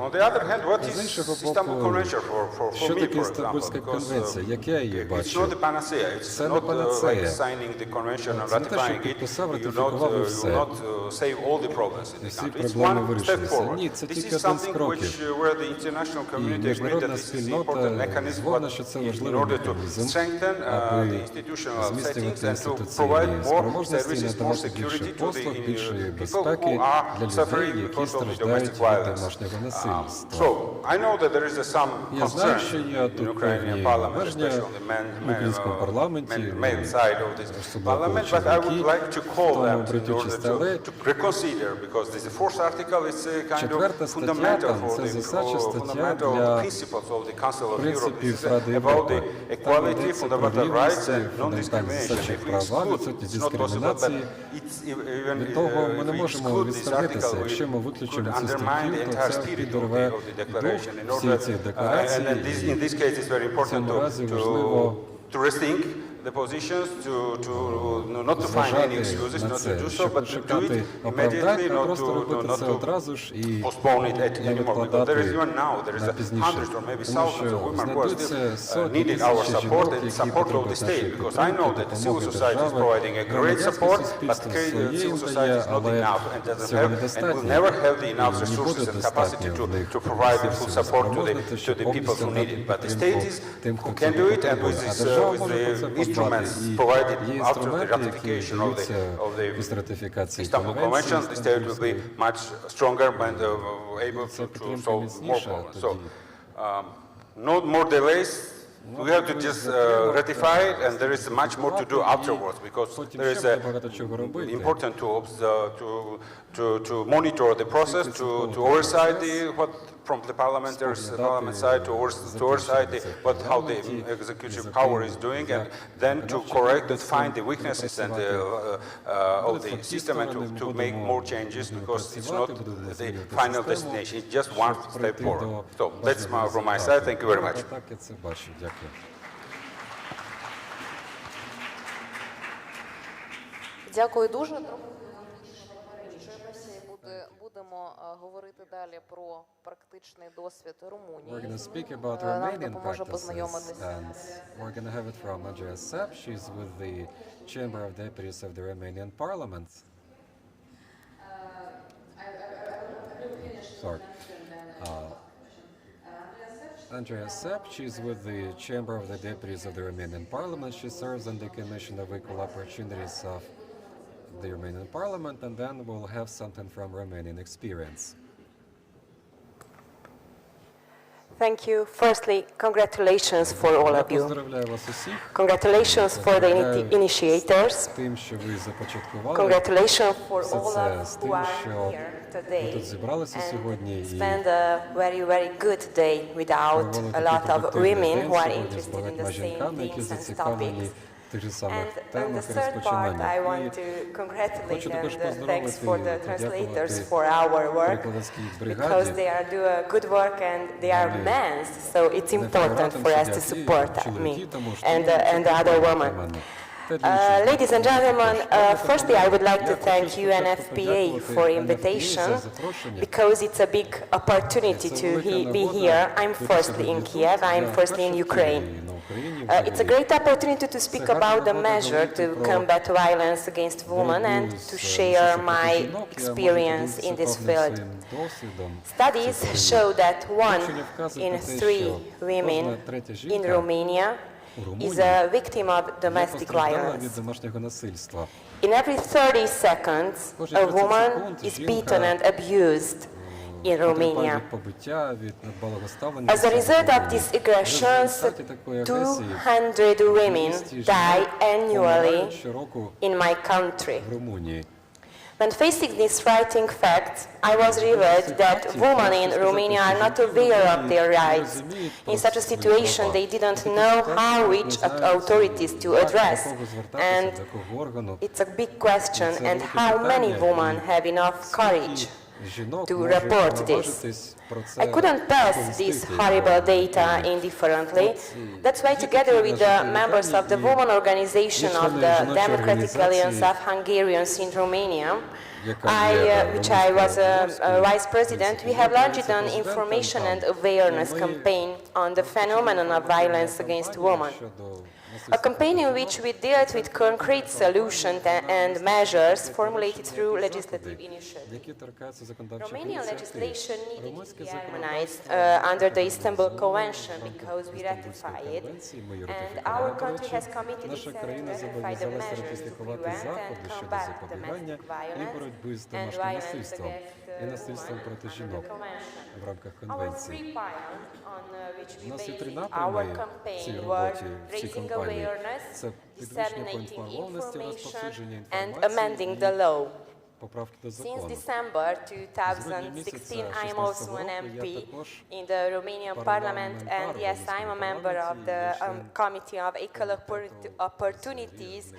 on the other hand, what З is іншого Istanbul боку, Convention for що me, таке for Істамбульська example? Because конвенція? Як я її it's бачу? not the panacea. It's Це не not панацея. like signing the convention and Це не те, що ratifying it. підписав, You ратифікував і все. will not save all the problems in the Всі country. It's проблеми one step вирішилися. forward. Ні, це This тільки is один з something кроків. where the international І community agreed that міжнародна this is an спільнота important mechanism, згодна, but що це in важливий order to механізм, strengthen аби the institutional settings зміцнювати and to provide інституційні more спроможності, services, more надавати більше security to послуг, the більшої people безпеки who are для suffering людей, які because of the страждають domestic від violence. домашнього насильства. So, I know that there is some Я знаю, concern що є in тут Ukrainian певні parliament, обмеження especially on the в українському парламенті, male side of this parliament, but I would like to call them in order to reconsider, because this fourth article is a kind Четверта of стаття fundamental там for це the засадча стаття fundamental для principles of the Council of Europe. принципів This is Ради about the Європи. Там equality, йдеться про fundamental rights рівність, and фундаментальні non-discrimination. засадчі If we права, exclude, відсутність it's not possible, but дискримінації. it's even Від того ми не if we можемо exclude this відсторонитися. article, Якщо ми we виключимо could цю undermine the статтю, то entire це spirit підірве of the дух declaration. In всієї order, цієї and декларації. in this case, it's very important цьому разі to важливо rethink the positions, not to find any excuses, на not to це, do so, щоб but не to do шукати it оправдань, immediately, а not просто робити to це одразу ж і postpone it не anymore. Because there is відкладати even now, there is на пізніше. hundreds or maybe Тому thousands of що women who are знайдуться still сотні needing our тисяч support жінок, and які support of the потребують state. нашої Because I know that the civil допомоги society is держави. providing a great Громадянське support, but суспільство civil своє society is дає, not але enough and doesn't цього have and недостатньо. will never have the enough І не resources буде and capacity достатньо в них to provide the full ресурсів, support to спроможності, the щоб people who повністю need it. надати But the підтримку state is тим, who хто can цього do it, and потребує. with А this, держава with може про це the подбати. instruments І provided є after the інструменти, які ratification of даються після ратифікації Istanbul конвенції. Convention, the state will be much stronger and able Це to підтримка solve more міцніша problems. So, тоді. no more delays. We have to just ratify it, and there is much more to do afterwards, because Потім there ще is буде багато чого робити. important to monitor the process, to oversight what from the parliament side, to oversight how the executive power is doing, and then to correct and find the weaknesses and of the system, and to make more changes, because it's not the final destination. It's just one step forward. So that's from my side. Thank you very much. Так я це бачу. Дякую. Дякую дуже. Будемо говорити далі про практичний досвід Румунії. We're going to speak about Нам Romanian допоможе practices, познайомитися. and we're going to have it from Andrea Sepp. She's with the Chamber of Deputies of the Romanian Parliament. Sorry. Andrea Sepp, she's with the Chamber of the Deputies of the Romanian Parliament. She serves on the Commission of Equal Opportunities of the Romanian Parliament, and then we'll have something from Romanian experience. Thank you. Firstly, congratulations for all of you. Поздравляю вас усіх. Congratulations for the initiators. З тим, що ви започаткували. Congratulations for Все all це of з who тим, are що here ми today тут зібралися сьогодні і spend a very, very good day without провели a такий lot of продуктивний women день who are сьогодні з interested in the багатьма same жінками, які things and зацікавлені topics. в тих же самих And the темах і third part, I розпочинаннях. want І to congratulate хочу також and thanks for the поздоровити, translators подякувати for our work, перекладацькій because бригаді. they are doing good work and they are Вони men, so it's important for us to сидять і support чоловіки, me тому що and the other women. Ladies and gentlemen, firstly, I would like to thank UNFPA for invitation, because it's a big opportunity to be here. I'm firstly in Kiev, I'm firstly in Ukraine. It's a great opportunity to speak about the measure to combat violence against women and to share my experience in this field. Studies show that 1 in 3 women in Romania is a victim of domestic violence. In every 30 seconds, a woman is beaten and abused in Romania. As a result of these aggressions, 200 women die annually in my country. When facing these frightening facts, I was revealed that women in Romania are not aware of their rights. In such a situation, they didn't know how which authorities to address. And it's a big question, and how many women have enough courage to report this. I couldn't pass this horrible data indifferently. That's why, together with the members of the women organization of the Democratic Alliance of Hungarians in Romania, which I was a vice president, we have launched an information and awareness campaign on the phenomenon of violence against women. A campaign in which we dealt with concrete solutions and measures formulated through legislative initiatives. Romanian legislation needed to be harmonized under the Istanbul Convention because we ratified it, and our country has committed itself to ratify the measures to prevent and combat domestic violence and violence against women under the Convention. Our 3 pillars on which we based our campaign were raising awareness, disseminating information, and amending the law. Since December 2016, I am also an MP in the Romanian Parliament, and yes, I am a member of the Committee of Equal Opportunities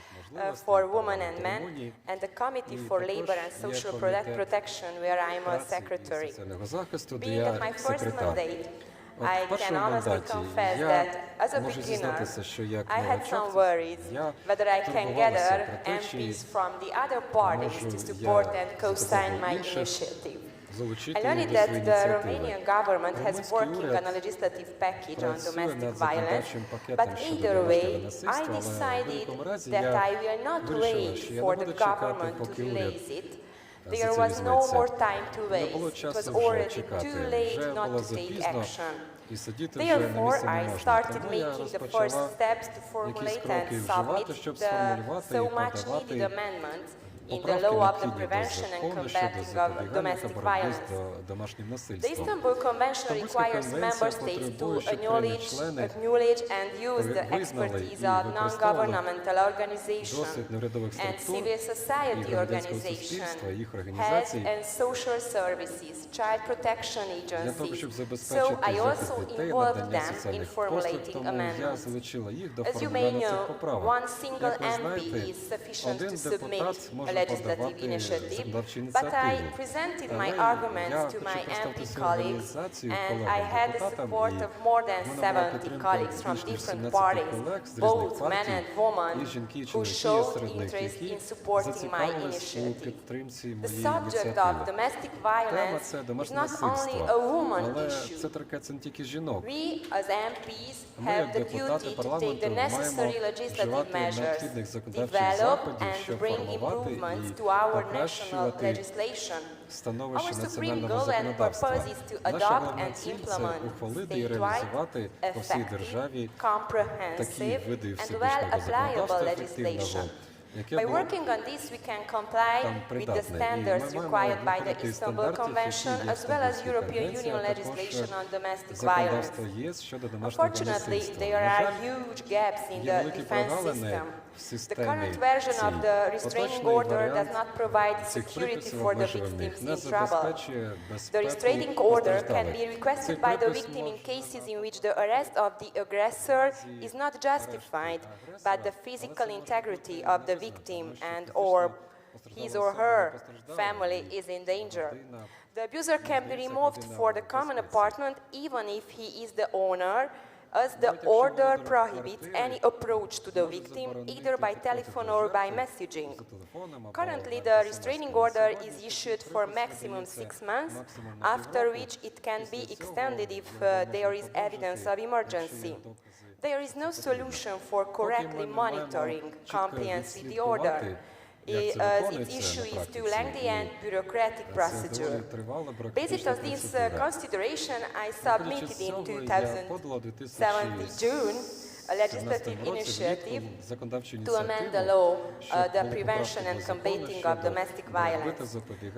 for Women and Men, and the Committee for Labor and Social Protection, where I am a secretary. Being at my first mandate, I can honestly confess that as a beginner, I had some worries whether I can gather MPs from the other parties to support and co-sign my initiative. I learned that the Romanian government has working on a legislative package on domestic violence, but either way, I decided that I will not wait for the government to release it. There was no more time to waste. It was already too late not to take action. Therefore, I started making the first steps to formulate and submit the so much needed amendments in the law of the prevention and combating of domestic violence. The Istanbul Convention requires member states to acknowledge and use the expertise of non-governmental organizations and civil society organizations, health and social services, child protection agencies. So I also involved them in formulating amendments. As you may know, one single MP is sufficient to submit a legislative initiative, but I presented my arguments to my MP colleagues, and I had the support of more than 70 colleagues from different parties, both men and women, who showed interest in supporting my initiative. The subject of domestic violence is not only a woman issue. We, as MPs, have the duty to take the necessary legislative measures, develop and bring improvements to our national legislation. Our supreme goal and purpose is to adopt and implement statewide, effective, comprehensive, and well-applicable legislation. By working on this, we can comply with the standards required by the Istanbul Convention as well as European Union legislation on domestic violence. Unfortunately, there are huge gaps in the defense system. The current version of the restraining order does not provide security for the victims in trouble. The restraining order can be requested by the victim in cases in which the arrest of the aggressor is not justified, but the physical integrity of the victim and/or his or her family is in danger. The abuser can be removed for the common apartment even if he is the owner, as the order prohibits any approach to the victim, either by telephone or by messaging. Currently, the restraining order is issued for maximum 6 months, after which it can be extended if there is evidence of emergency. There is no solution for correctly monitoring compliance with the order, as its issue is too lengthy and bureaucratic procedure. Based on this consideration, I submitted in 2017 June a legislative initiative to amend the law, the prevention and combating of domestic violence.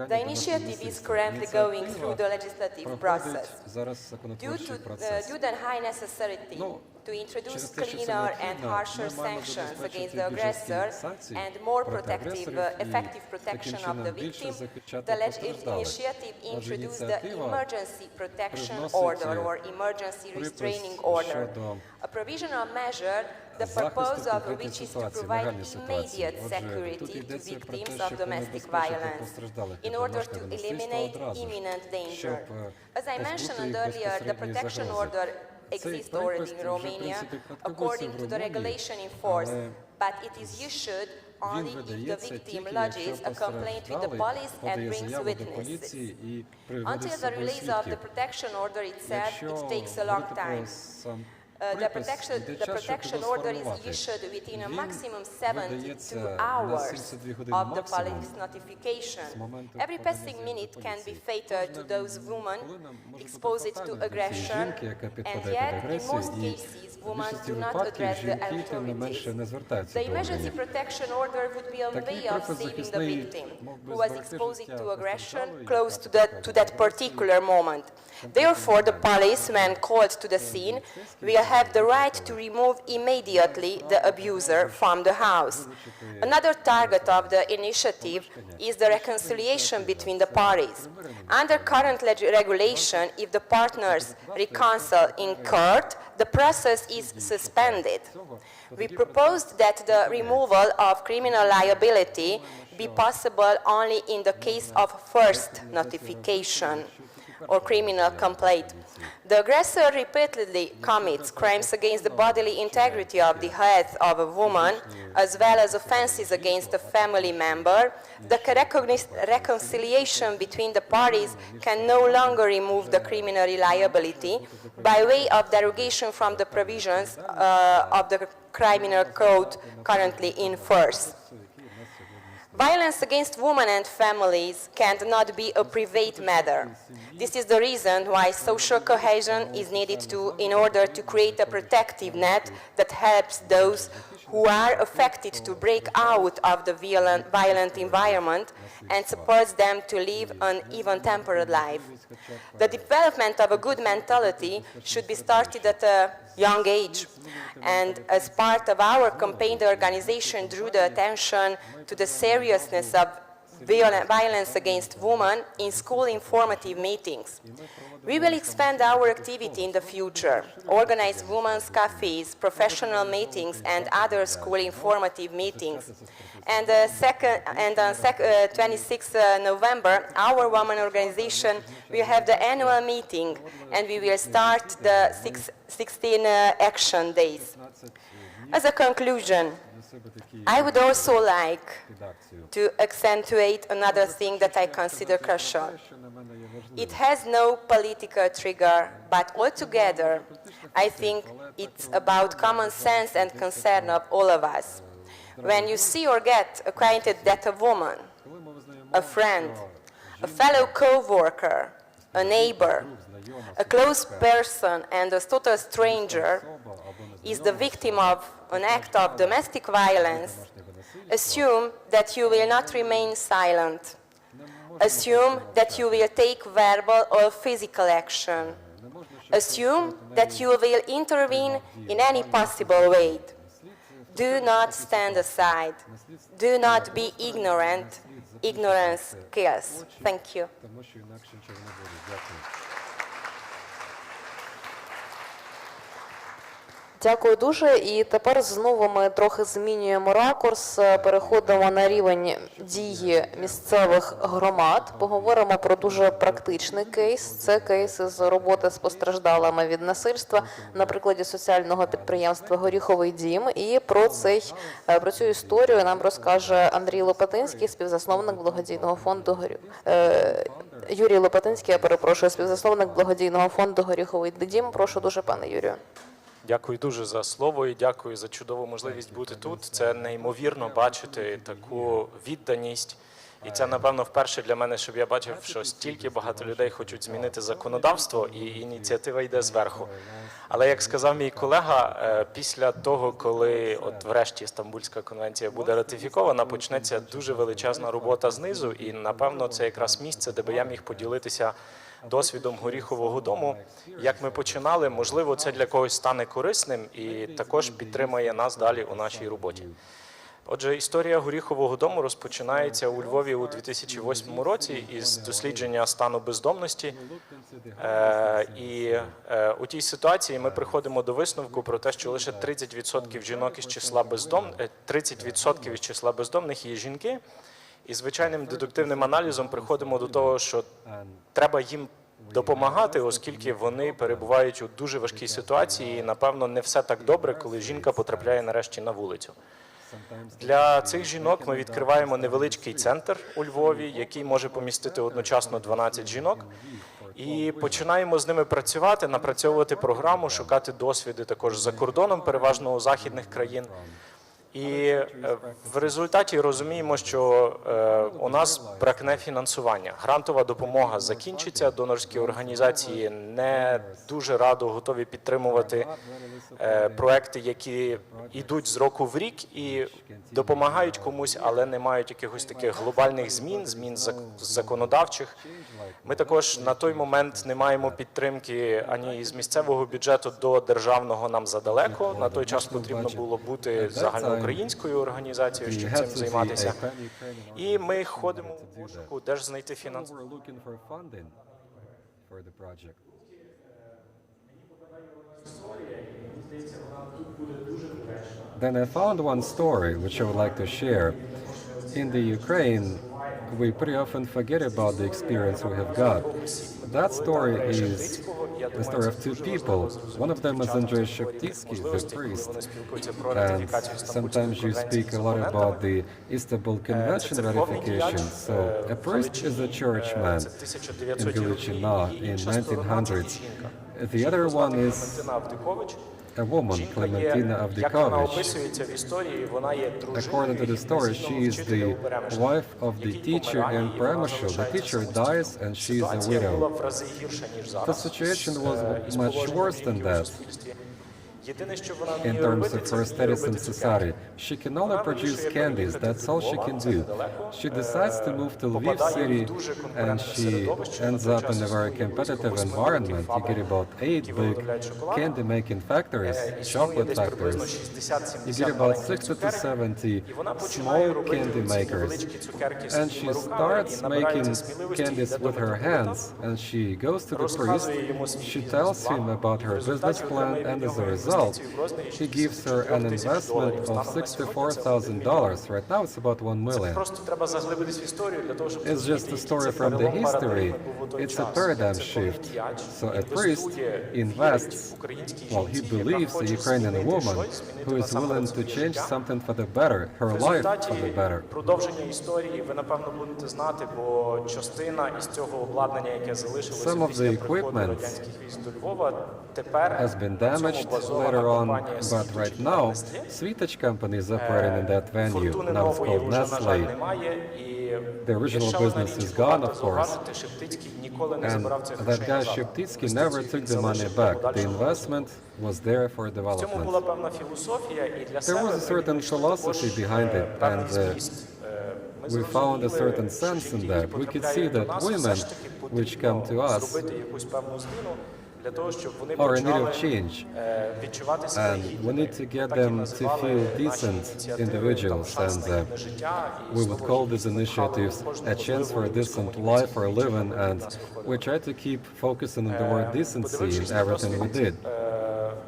The initiative is currently going through the legislative process. Due to the high necessity to introduce cleaner and harsher sanctions against the aggressor and more protective, effective protection of the victim, the initiative introduced the Emergency Protection Order or Emergency Restraining Order, a provisional measure, the purpose of which is to provide immediate security to victims of domestic violence in order to eliminate imminent danger. As I mentioned earlier, the protection order exists already in Romania according to the regulation in force, but it is issued only if the victim lodges a complaint with the police and brings witnesses. Until the release of the protection order itself, it takes a long time. The protection order is issued within a maximum 72 hours of the police notification. Every passing minute can be fatal to those women exposed to aggression, and yet, in most cases, women do not address the authorities. The emergency protection order would be a way of saving the victim, who was exposed to aggression close to that particular moment. Therefore, the police, when called to the scene, will have the right to remove immediately the abuser from the house. Another target of the initiative is the reconciliation between the parties. Under current regulation, if the partners reconcile in court, the process is suspended. We proposed that the removal of criminal liability be possible only in the case of first notification or criminal complaint. The aggressor repeatedly commits crimes against the bodily integrity of the health of a woman, as well as offenses against a family member. The reconciliation between the parties can no longer remove the criminal liability by way of derogation from the provisions of the criminal code currently in force. Violence against women and families cannot be a private matter. This is the reason why social cohesion is needed in order to create a protective net that helps those who are affected to break out of the violent environment and supports them to live an even tempered life. The development of a good mentality should be started at a young age, and as part of our campaign, the organization drew the attention to the seriousness of violence against women in school informative meetings. We will expand our activity in the future, organize women's cafes, professional meetings, and other school informative meetings. And on 26 November, our women organization will have the annual meeting, and we will start the 16 action days. As a conclusion, I would also like to accentuate another thing that I consider crucial. It has no political trigger, but altogether, I think it's about common sense and concern of all of us. When you see or get acquainted that a woman, a friend, a fellow co-worker, a neighbor, a close person, and a total stranger is the victim of an act of domestic violence, assume that you will not remain silent. Assume that you will take verbal or physical action. Assume that you will intervene in any possible way. Do not stand aside. Do not be ignorant. Ignorance kills. Thank you. Дякую дуже. І тепер знову ми трохи змінюємо ракурс, переходимо на рівень дії місцевих громад. Поговоримо про дуже практичний кейс. Це кейс з роботи з постраждалими від насильства на прикладі соціального підприємства «Горіховий дім». І про цю історію нам розкаже Андрій Лопатинський, співзасновник благодійного фонду Юрій Лопатинський, я перепрошую, співзасновник благодійного фонду «Горіховий дім». Прошу дуже, пане Юрію. Дякую дуже за слово і дякую за чудову можливість бути тут. Це неймовірно бачити таку відданість. І це, напевно, вперше для мене, щоб я бачив, що стільки багато людей хочуть змінити законодавство, і ініціатива йде зверху. Але, як сказав мій колега, після того, коли от врешті Стамбульська конвенція буде ратифікована, почнеться дуже величезна робота знизу, і, напевно, це якраз місце, де би я міг поділитися досвідом Горіхового дому. Як ми починали, можливо, це для когось стане корисним і також підтримає нас далі у нашій роботі. Отже, історія Горіхового дому розпочинається у Львові у 2008 році із дослідження стану бездомності. І у тій ситуації ми приходимо до висновку про те, що лише 30% жінок із числа 30% із числа бездомних є жінки. І звичайним дедуктивним аналізом приходимо до того, що треба їм допомагати, оскільки вони перебувають у дуже важкій ситуації, і, напевно, не все так добре, коли жінка потрапляє нарешті на вулицю. Для цих жінок ми відкриваємо невеличкий центр у Львові, який може помістити одночасно 12 жінок. І починаємо з ними працювати, напрацьовувати програму, шукати досвіди також за кордоном, переважно у західних країн. І в результаті розуміємо, що у нас бракне фінансування. Грантова допомога закінчиться, донорські організації не дуже радо готові підтримувати проекти, які йдуть з року в рік і допомагають комусь, але не мають якихось таких глобальних змін законодавчих. Ми також на той момент не маємо підтримки ані з місцевого бюджету до державного, нам задалеко. На той час потрібно було бути загальноукраїнською організацією, щоб цим займатися. І ми ходимо у пошуку, де ж знайти фінансування. Then I found one story which I would like to share. In the Ukraine, we pretty often forget about the experience we have got. That story is the story of two people. One of them is Andrei Sheptitsky, the priest, and sometimes you speak a lot about the Istanbul Convention ratification. So a priest is a churchman in Галичина in 1900s. The other one is a woman, Clementina Avdikovich. According to the story, she is the wife of the teacher in Premashu. The teacher dies and she is a widow. The situation was much worse than that. In terms of her status in society, she can only produce candies, that's all she can do. She decides to move to Lviv city and she ends up in a very competitive environment. You get about 8 big candy-making factories, chocolate factories. You get about 60 to 70 small candy makers. And she starts making candies with her hands, and she goes to the priest, she tells him about her business plan, and as a result, he gives her an investment of $64,000. Right now it's about $1 million. It's just a story from the history. It's a paradigm shift. So a priest invests, well, he believes a Ukrainian woman who is willing to change something for the better, her life for the better. Some of the equipment has been damaged later on, but right now, Svitage company is operating in that venue. Now it's called Nestle. The original business is gone, of course. And that guy Sheptitsky never took the money back. The investment was there for development. There was a certain philosophy behind it, and we found a certain sense in that. We could see that women which come to us are in need of change, and we need to get them to feel decent individuals, and we would call these initiatives a chance for a decent life or living, and we try to keep focusing on the word decency in everything we did.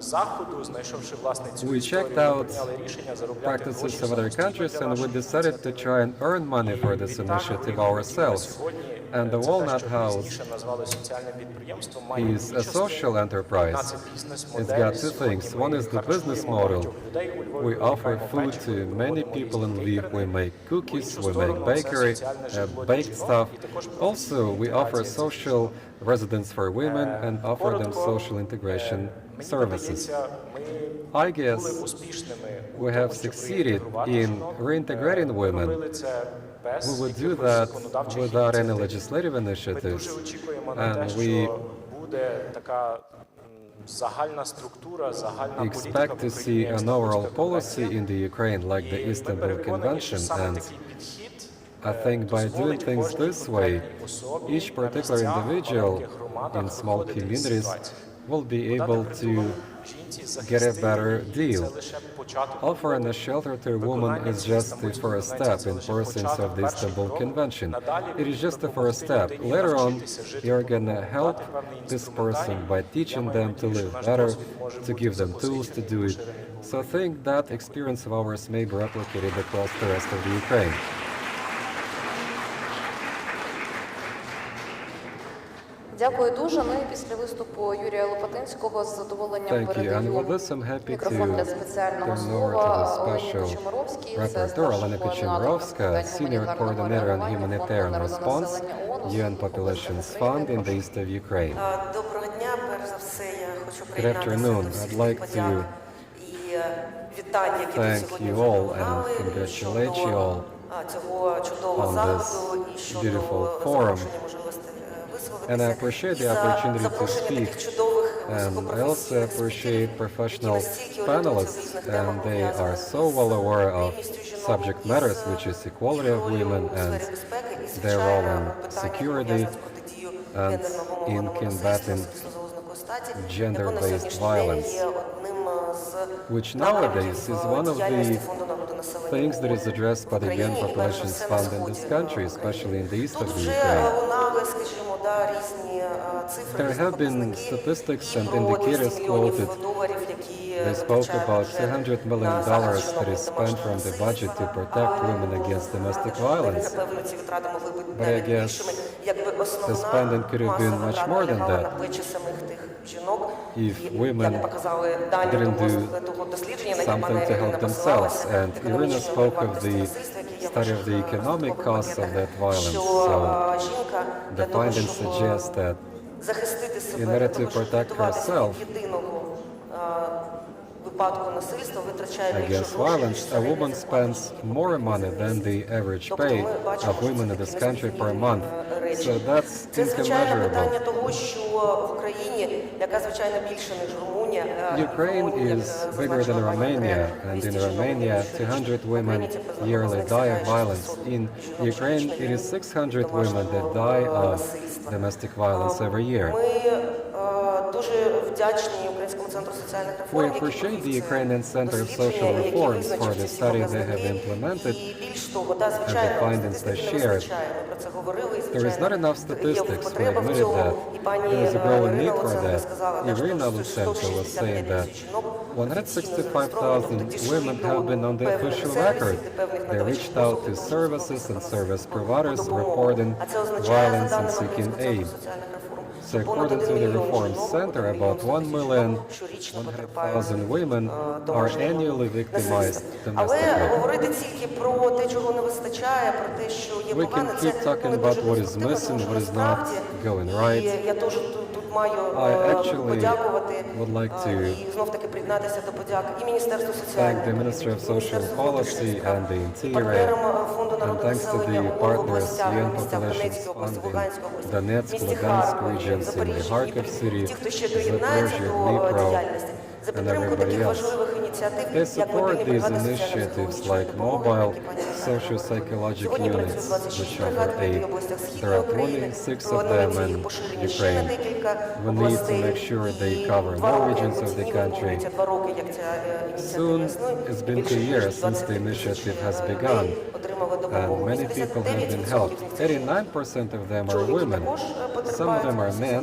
заходу, знайшовши власне цю We історію, checked ми out прийняли рішення заробляти practices гроші of other самостійно countries, для and we нашого decided to бізнесу. try and earn money for this initiative ourselves. And the Walnut House is a social enterprise. It's got two things. One is the business model. We offer food to many people in Lviv. We make cookies, we make bakery, baked stuff. Also, we offer social residence for women and offer them social integration services. I guess we have succeeded in reintegrating women. We would do that without any legislative initiatives, and we expect to see an overall policy in the Ukraine like the Istanbul Convention, and I think by doing things this way, each particular individual in small communities will be able to get a better deal. Offering a shelter to a woman is just the first step in pursuance of the Istanbul Convention. It is just the first step. Later on, you're gonna help this person by teaching them to live better, to give them tools to do it. So I think that experience of ours may be replicated across the rest of the Ukraine. Дякую дуже. Ну і після виступу Юрія Лопатинського з задоволенням передаю мікрофон для спеціального слова Олені Кочемаровській. Це Iryna Slavinska, Senior Coordinator on Humanitarian Response, UN Populations Fund in the east of Ukraine. Доброго дня. Перш за все, я хочу Good afternoon. I'd like to thank you all and congratulate you all on this beautiful forum. And I appreciate the opportunity to speak. And I also appreciate professional panelists, and they are so well aware of subject matters, which is equality of women and their role in security and in combating gender-based violence, which nowadays is one of the things that is addressed by the UN Populations Fund in this country, especially in the east of the Ukraine. There have been statistics and indicators quoted. They spoke about $200 million that is spent from the budget to protect women against domestic violence. But I guess the spending could have been much more than that if women didn't do something to help themselves. And Iryna spoke of the study of the economic costs of that violence. So the findings suggest that in order to protect herself against violence, a woman spends more money than the average pay of women in this country per month. So that's incommensurable. Ukraine is bigger than Romania, and in Romania, 200 women yearly die of violence. In Ukraine, it is 600 women that die of domestic violence every year. We appreciate the Ukrainian Center of Social Reforms for the study they have implemented and the findings they shared. There is not enough statistics, we admitted that. There is a growing need for that. Iryna Lutsenko was saying that 165,000 women have been on the official record. They reached out to services and service providers reporting violence and seeking aid. So according to the Reform Center, about 1,100,000 women are annually victimized domestically. We can keep talking about what is missing, what is not going right. I actually would like to thank the Ministry of Social Policy and the Interior, and thanks to the partners, UN Populations Fund in Donetsk, Lugansk regions, in the Kharkiv city, Zaporizhzhia, Dnipro, and everybody else. They support these initiatives like mobile socio-psychological units, which offer aid. There are 26 of them in Ukraine. We need to make sure they cover more regions of the country. Soon, it's been 2 years since the initiative has begun, and many people have been helped. 89% of them are women. Some of them are men,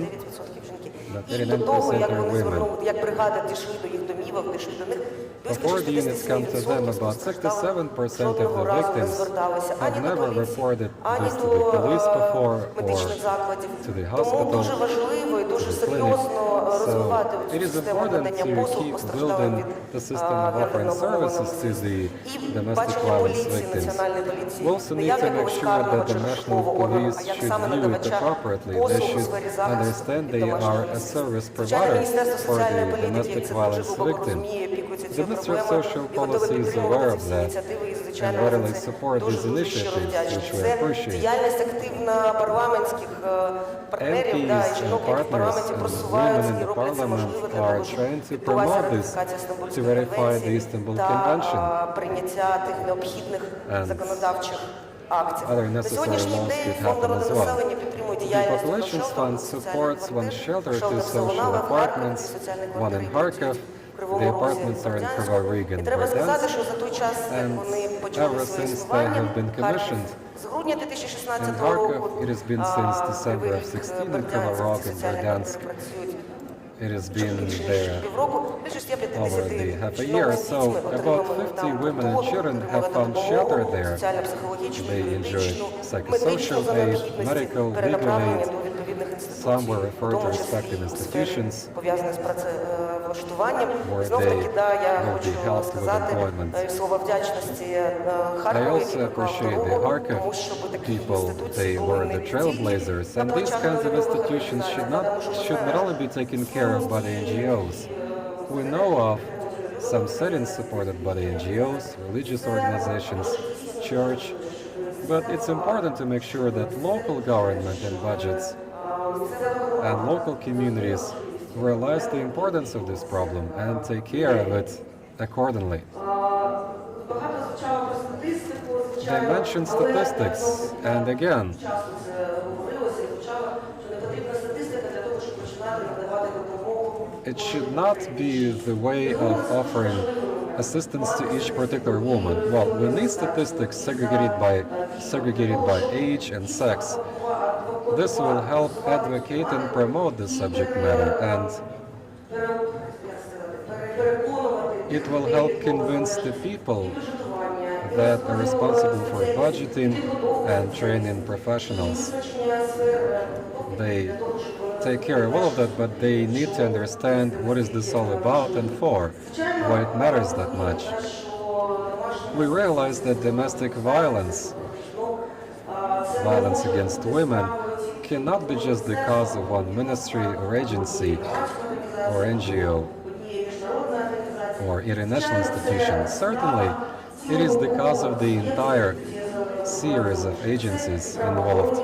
І до того, як 89% are вони women. звернули, як бригади дійшли до їх домівок, дійшли до них, Before the units come to them, about 67% of the victims have never reported this to the police before or to the Тому hospital, дуже важливо і дуже to the clinic. серйозно розвивати So it цю is систему important надання to послуг keep постраждалим building від the system of offering services to the domestic бачення violence поліції, victims. національної поліції, We also не need як to make якогось sure карного that чи the national розшукового органу, police а як should саме view it надавача appropriately. They послуг у should сфері захисту understand від they домашньої are a поліції. service Звичайно, provider Міністерство for соціальної the політики domestic це дуже violence глибоко victim. розуміє, опікується The цією Ministry of проблемою Social і готове Policy is підтримувати aware of ці всі that ініціативи і, and звичайно, readily за це support these дуже щиро initiatives, вдячні. which we Це appreciate. діяльність активна парламентських партнерів і MPs жінок, and які в partners парламенті and просувають women in і the роблять це parliament можливо для are того, щоб trying to відбулася promote this ратифікація to Стамбульської verify the конвенції Istanbul Convention та прийняття тих необхідних and законодавчих актів. other На necessary сьогоднішній laws день could Фонд happen as народного well. населення підтримує The діяльність Populations Fund supports one shelter, two social соціальних apartments, one in Kharkiv. The apartments are in Kryvyi Rih І and треба сказати, Berdansk. що за той час, як And вони почали ever своє since they існування, have been commissioned з грудня in 2016 Kharkiv, року it has been since December of 16 in Kryvyi Rih and Berdansk. It has been there over the half a year. So about 50 women and children have found shelter there. They enjoy psychosocial aid, medical, legal aid. Some were referred to respective institutions пов'язане з працевлаштуванням. where Знов they таки, да, я will be хочу helped with сказати employment. слова вдячності I Харкову, який also поклав appreciate the дорогу, Kharkiv тому що такі people. інституції They були were не the тільки trailblazers, and these kinds of institutions should not only be taken care of by the NGOs. We know of some settings supported by the NGOs, religious organizations, church, but it's important to make sure that local government and budgets and local communities realize the importance of this problem and take care of it accordingly. They mentioned statistics, and again, it should not be the way of offering assistance to each particular woman. Well, we need statistics segregated by age and sex. This will help advocate and promote the subject matter, and it will help convince the people that are responsible for budgeting and training professionals. They take care of all of that, but they need to understand what is this all about and for, why it matters that much. We realize that domestic violence against women cannot be just the cause of one ministry or agency or NGO or international institution. Certainly, it is the cause of the entire series of agencies involved: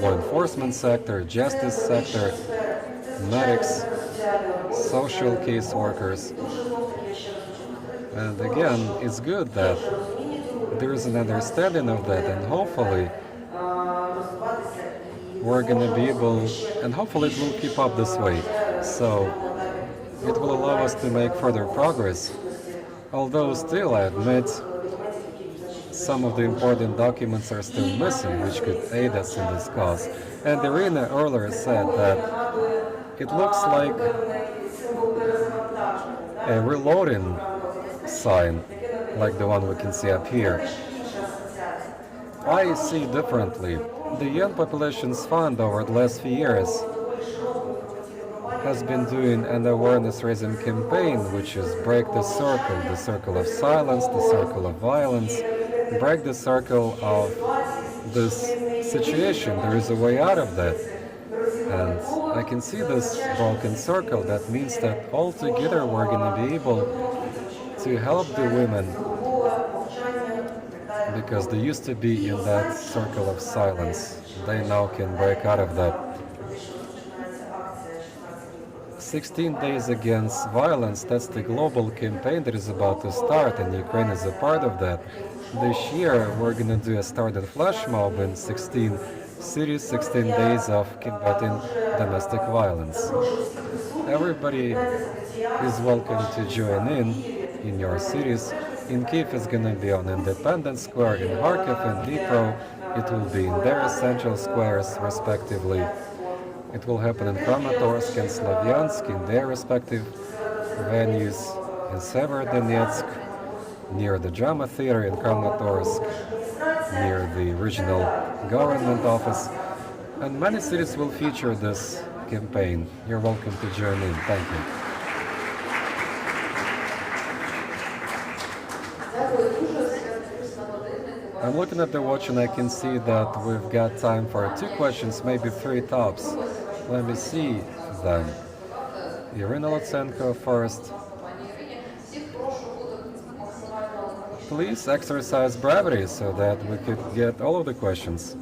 law enforcement sector, justice sector, medics, social case workers. And again, it's good that there is an understanding of that, and hopefully we're going to be able, and hopefully it will keep up this way. So it will allow us to make further progress, although still, I admit, some of the important documents are still missing, which could aid us in this cause. And Iryna earlier said that it looks like a reloading sign, like the one we can see up here. I see differently. The Young Populations Fund over the last few years has been doing an awareness-raising campaign, which is break the circle of silence, the circle of violence, break the circle of this situation. There is a way out of that. And I can see this broken circle. That means that all together we're going to be able to help the women, because they used to be in that circle of silence. They now can break out of that. 16 Days Against Violence, that's the global campaign that is about to start, and Ukraine is a part of that. This year we're going to do a started flash mob in 16 cities, 16 days of combating domestic violence. Everybody is welcome to join in your cities. In Kiev it's going to be on Independence Square, in Kharkiv and Dnipro it will be in their central squares respectively. It will happen in Hromadske and Slaviansk in their respective venues, in Severodonetsk, near the Drama Theater in Kramatorsk, near the regional government office, and many cities will feature this campaign. You're welcome to join in. Thank you. I'm looking at the watch and I can see that we've got time for 2 questions, maybe 3 tops. Let me see them. Iryna Lutsenko first. Please exercise brevity so that we could get all of the questions.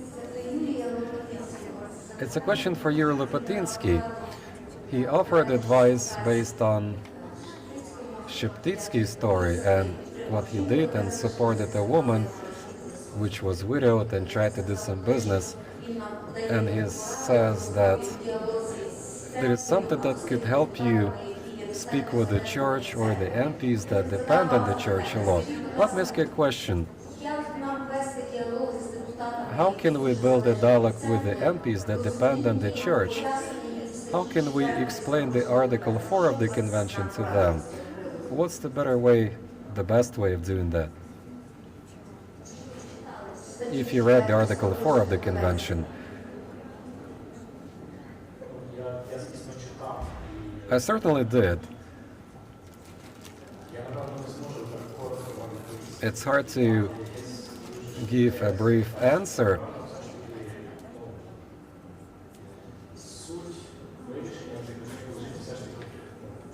It's a question for Yuri Lopatinsky. He offered advice based on Sheptitsky's story and what he did, and supported a woman which was widowed and tried to do some business. And he says that there is something that could help you speak with the church or the MPs that depend on the church a lot. Let me ask you a question. How can we build a dialogue with the MPs that depend on the church? How can we explain the Article 4 of the convention to them? What's the better way, the best way of doing that? If you read the Article 4 of the convention, I certainly did. It's hard to give a brief answer.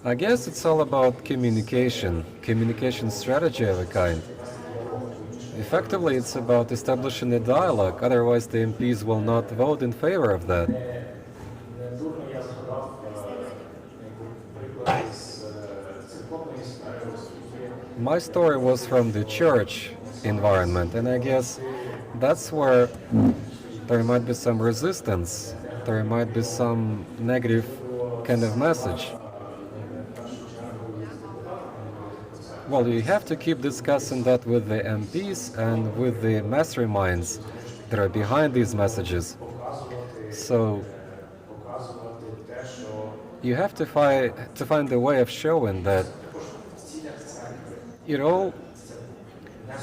I guess it's all about communication strategy of a kind. Effectively, it's about establishing a dialogue, otherwise the MPs will not vote in favor of that. My story was from the church environment, and I guess that's where there might be some resistance, there might be some negative kind of message. Well, you have to keep discussing that with the MPs and with the masterminds that are behind these messages. So you have to find a way of showing that it all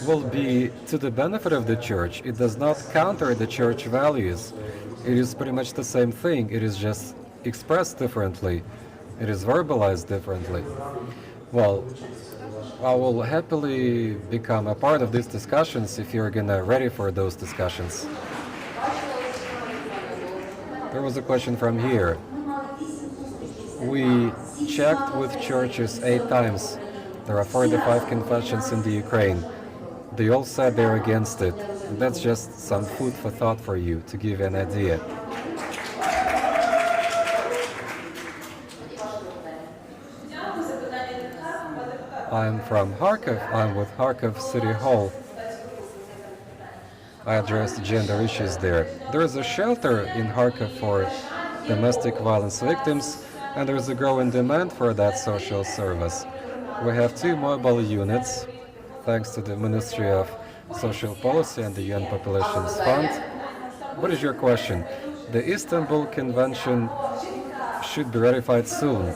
will be to the benefit of the church. It does not counter the church values. It is pretty much the same thing. It is just expressed differently. It is verbalized differently. Well, I will happily become a part of these discussions if you're ready for those discussions. There was a question from here. We checked with churches 8 times. There are 45 confessions in the Ukraine. They all said they're against it. That's just some food for thought for you, to give you an idea. I'm from Kharkiv. I'm with Kharkiv City Hall. I address gender issues there. There is a shelter in Kharkiv for domestic violence victims, and there is a growing demand for that social service. We have 2 mobile units, thanks to the Ministry of Social Policy and the UN Populations Fund. What is your question? The Istanbul Convention should be ratified soon.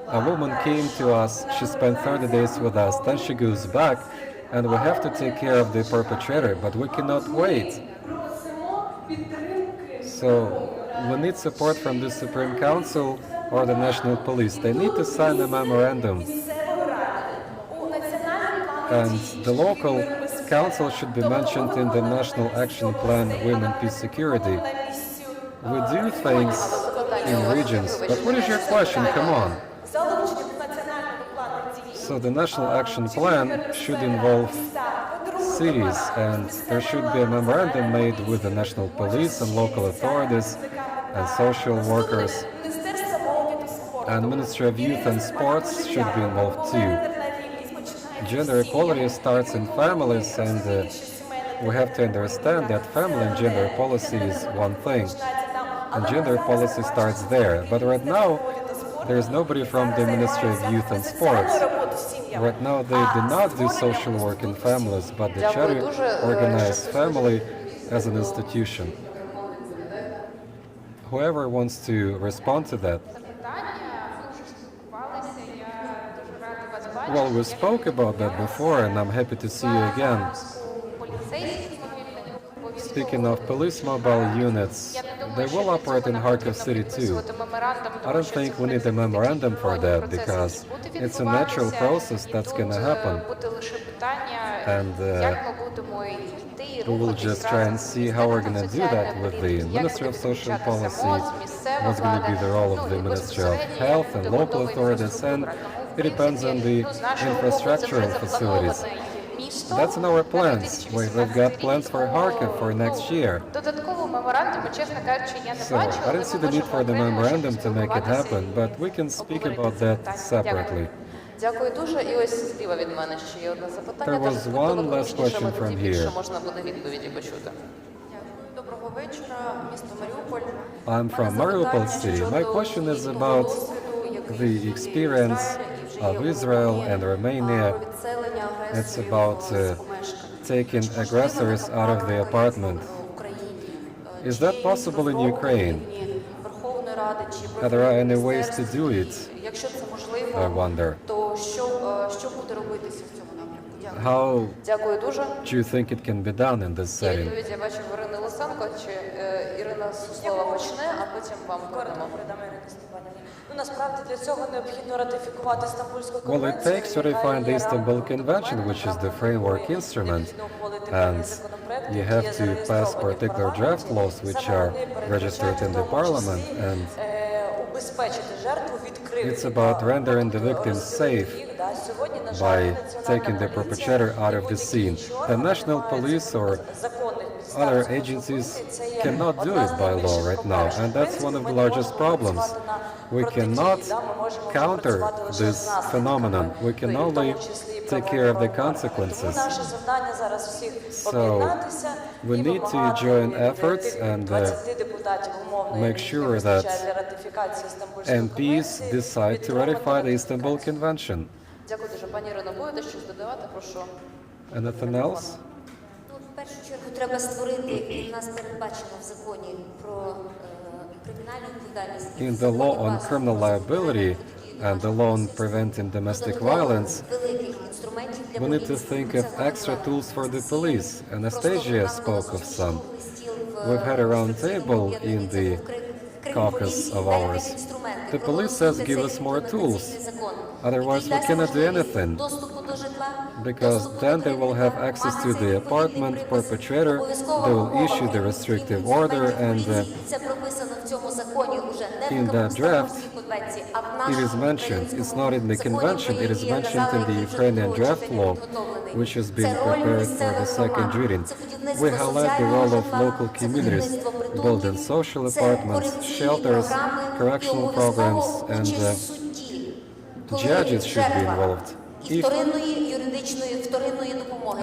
A woman came to us, she spent 30 days with us, then she goes back, and we have to take care of the perpetrator, but we cannot wait. So we need support from the Supreme Council or the National Police. They need to sign a memorandum. And the local council should be mentioned in the National Action Plan Women, Peace, Security. We do things in regions, but what is your question? Come on. So the National Action Plan should involve cities, and there should be a memorandum made with the National Police and local authorities and social workers. And Ministry of Youth and Sports should be involved too. Gender equality starts in families, and we have to understand that family and gender policy is one thing. And gender policy starts there. But right now, there is nobody from the Ministry of Youth and Sports. Right now, they do not do social work in families, but they try to organize family as an institution. whoever wants to respond to that. Well, we spoke about that before, and I'm happy to see you again. Speaking of police mobile units, they will operate in Kharkiv City too. I don't think we need a memorandum for that, because it's a natural process that's going to happen. And we will just try and see how we're going to do that with the Ministry of Social Policy, what's going to be the role of the Ministry of Health and local authorities, and it depends on the infrastructural facilities. That's in our plans. We've got plans for Kharkiv for next year. So I don't see the need for the memorandum to make it happen, but we can speak about that separately. Дякую дуже. І ось зліва від мене ще є одне запитання. There was one last question from here. Можна буде відповіді почути. Доброго вечора, місто Маріуполь. I'm from Mariupol City. My question is about the experience of Israel and Romania. It's about taking aggressors out of the apartment. Is that possible in Ukraine? Are there any ways to do it? I wonder. How do you think it can be done in this setting? Я бачив Ірини Лутсенко, чи Ірина Суслова почне, а потім вам передамо. Насправді для цього необхідно ратифікувати Стамбульську Well, it takes to ratify the Istanbul Convention, which is the framework instrument, and you have to pass particular draft laws which are registered in the parliament, and it's about rendering the victims safe by taking the perpetrator out of the scene. The national police or other agencies cannot do it by law right now, and that's one of the largest problems. We cannot counter this phenomenon. We can only take care of the consequences. So we need to join efforts and make sure that MPs decide to ratify the Istanbul Convention. Anything else? В першу чергу треба створити, і в нас передбачено в законі про кримінальну відповідальність. In the law on criminal liability and the law on preventing domestic violence, we need to think of extra tools for the police. Anastasia spoke of some. We've had a round table in the caucus of ours. The police says give us more tools, otherwise we cannot do anything, because then they will have access to the apartment perpetrator, they will issue the restrictive order, and in that draft it is mentioned, it's not in the convention, it is mentioned in the Ukrainian draft law, which is being prepared for the second reading. We highlight the role of local communities, building social apartments, shelters, correctional programs, and judges should be involved. If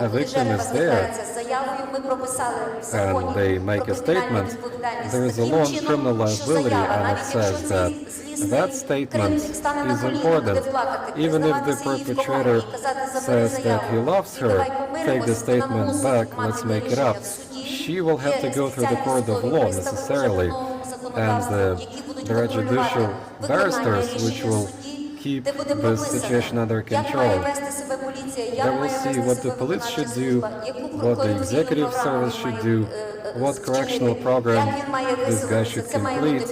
a victim is there and they make a statement, there is a law on criminal liability, and it says that that statement is important. Even if the perpetrator says that he loves her, take the statement back, let's make it up. She will have to go through the court of law necessarily, and there are judicial barristers which will keep this situation under control. They will see what the police should do, what the executive service should do, what correctional program this guy should complete,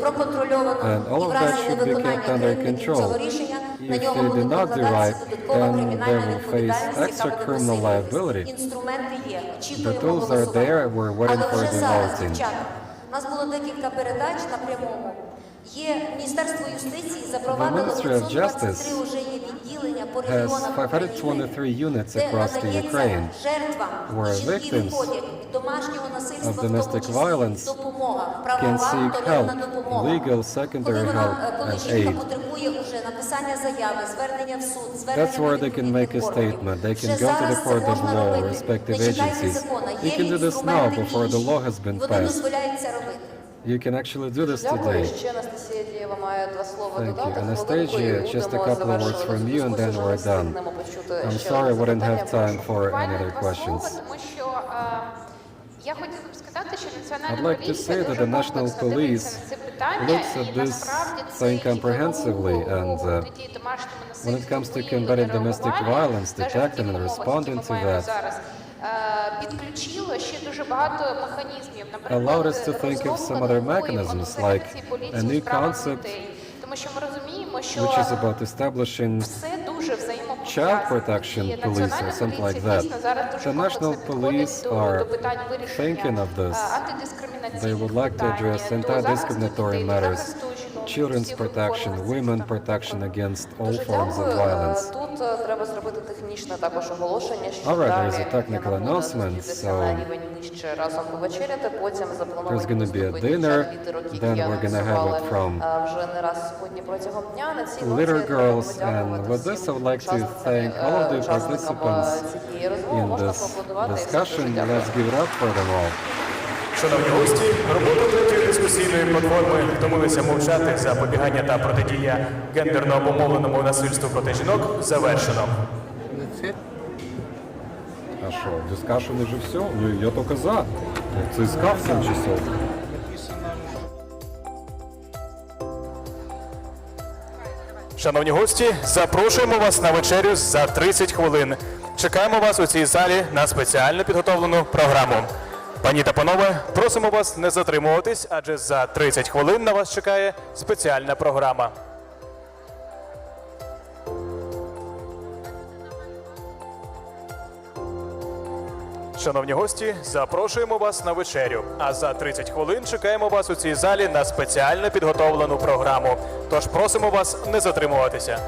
and all of that should be kept under control. If they do not do right, then they will face extra criminal liability. The tools are there, we're waiting for the voting. У нас було декілька передач на прямому. Є Міністерство юстиції The запровадило Ministry of 523 Justice вже є відділення по has регіонах 523 units де across the надається Ukraine жертвам, where жінки victims виходять від домашнього насильства, of в тому domestic числі violence допомога, can правова, seek help, вторинна допомога. legal, secondary help, Коли and жінка aid. потребує вже написання заяви, звернення в суд, That's where they can make a statement. They can go to the court of law, respective agencies. You can do this now before the law has been Вони passed. дозволяють це робити. You can actually do this Дякую. today. Ще Анастасія Дієва має два слова Thank додати. you. Anastasia, just a couple of words from you and then we're done. I'm sorry I wouldn't have time for any other questions. Тому що Я хотіла б сказати, що I'd національна like to поліція say that дуже the national комплексно дивиться police на це питання, looks at і this насправді це thing і comprehensively, and протидії домашньому when it насильству, comes to виявленню, combating domestic реагуванню, violence, навіть detecting and в тих responding умовах, to які ми маємо that, зараз, підключило ще дуже багато механізмів, allowed us to think of some other mechanisms, like a new concept тому що ми розуміємо, що which is about establishing все дуже взаємопов'язано. child protection І police or національна something like поліція that. дійсно зараз дуже The national комплексно police підходить are до питань thinking вирішення of this. антидискримінаційних They would like to address питань, до захисту anti-discriminatory дітей, до matters, захисту жінок, children's всіх protection, форм women насильства. protection against all Дуже forms of дякую. violence. Тут треба зробити технічне також оголошення, що All right, далі there's a technical я нагода announcement, зустрітися so на рівень нижче разом повечеряти, потім заплановані there's gonna be a виступи dinner, дівчат лідерок, які then we're gonna have it from вже не раз сьогодні протягом дня. На цій Little ноті треба girls, and подякувати with this I всім would like to учасницям, thank all of the учасникам participants цієї розмови. in Можна this поаплодувати. І всім discussion. дуже дякую. Let's give it up for them all. Шановні гості, роботу третьої дискусійної платформи «Втомилися мовчати. Запобігання та протидія гендерно обумовленому насильству проти жінок» завершено. А что, дискашн уже все? Ну, я только за. ЦСКА в 7 часов. Шановні гості, запрошуємо вас на вечерю за 30 хвилин. Чекаємо вас у цій залі на спеціально підготовлену програму. Пані та панове, просимо вас не затримуватись, адже за 30 хвилин на вас чекає спеціальна програма. Шановні гості, запрошуємо вас на вечерю. А за 30 хвилин чекаємо вас у цій залі на спеціально підготовлену програму. Тож просимо вас не затримуватися.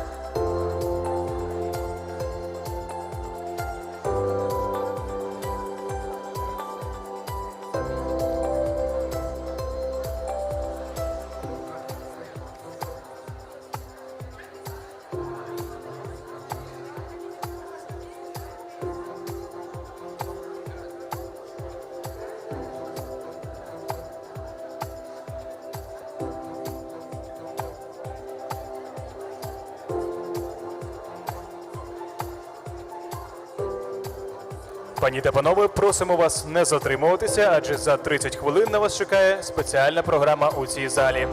Пані та панове, просимо вас не затримуватися, адже за 30 хвилин на вас чекає спеціальна програма у цій залі.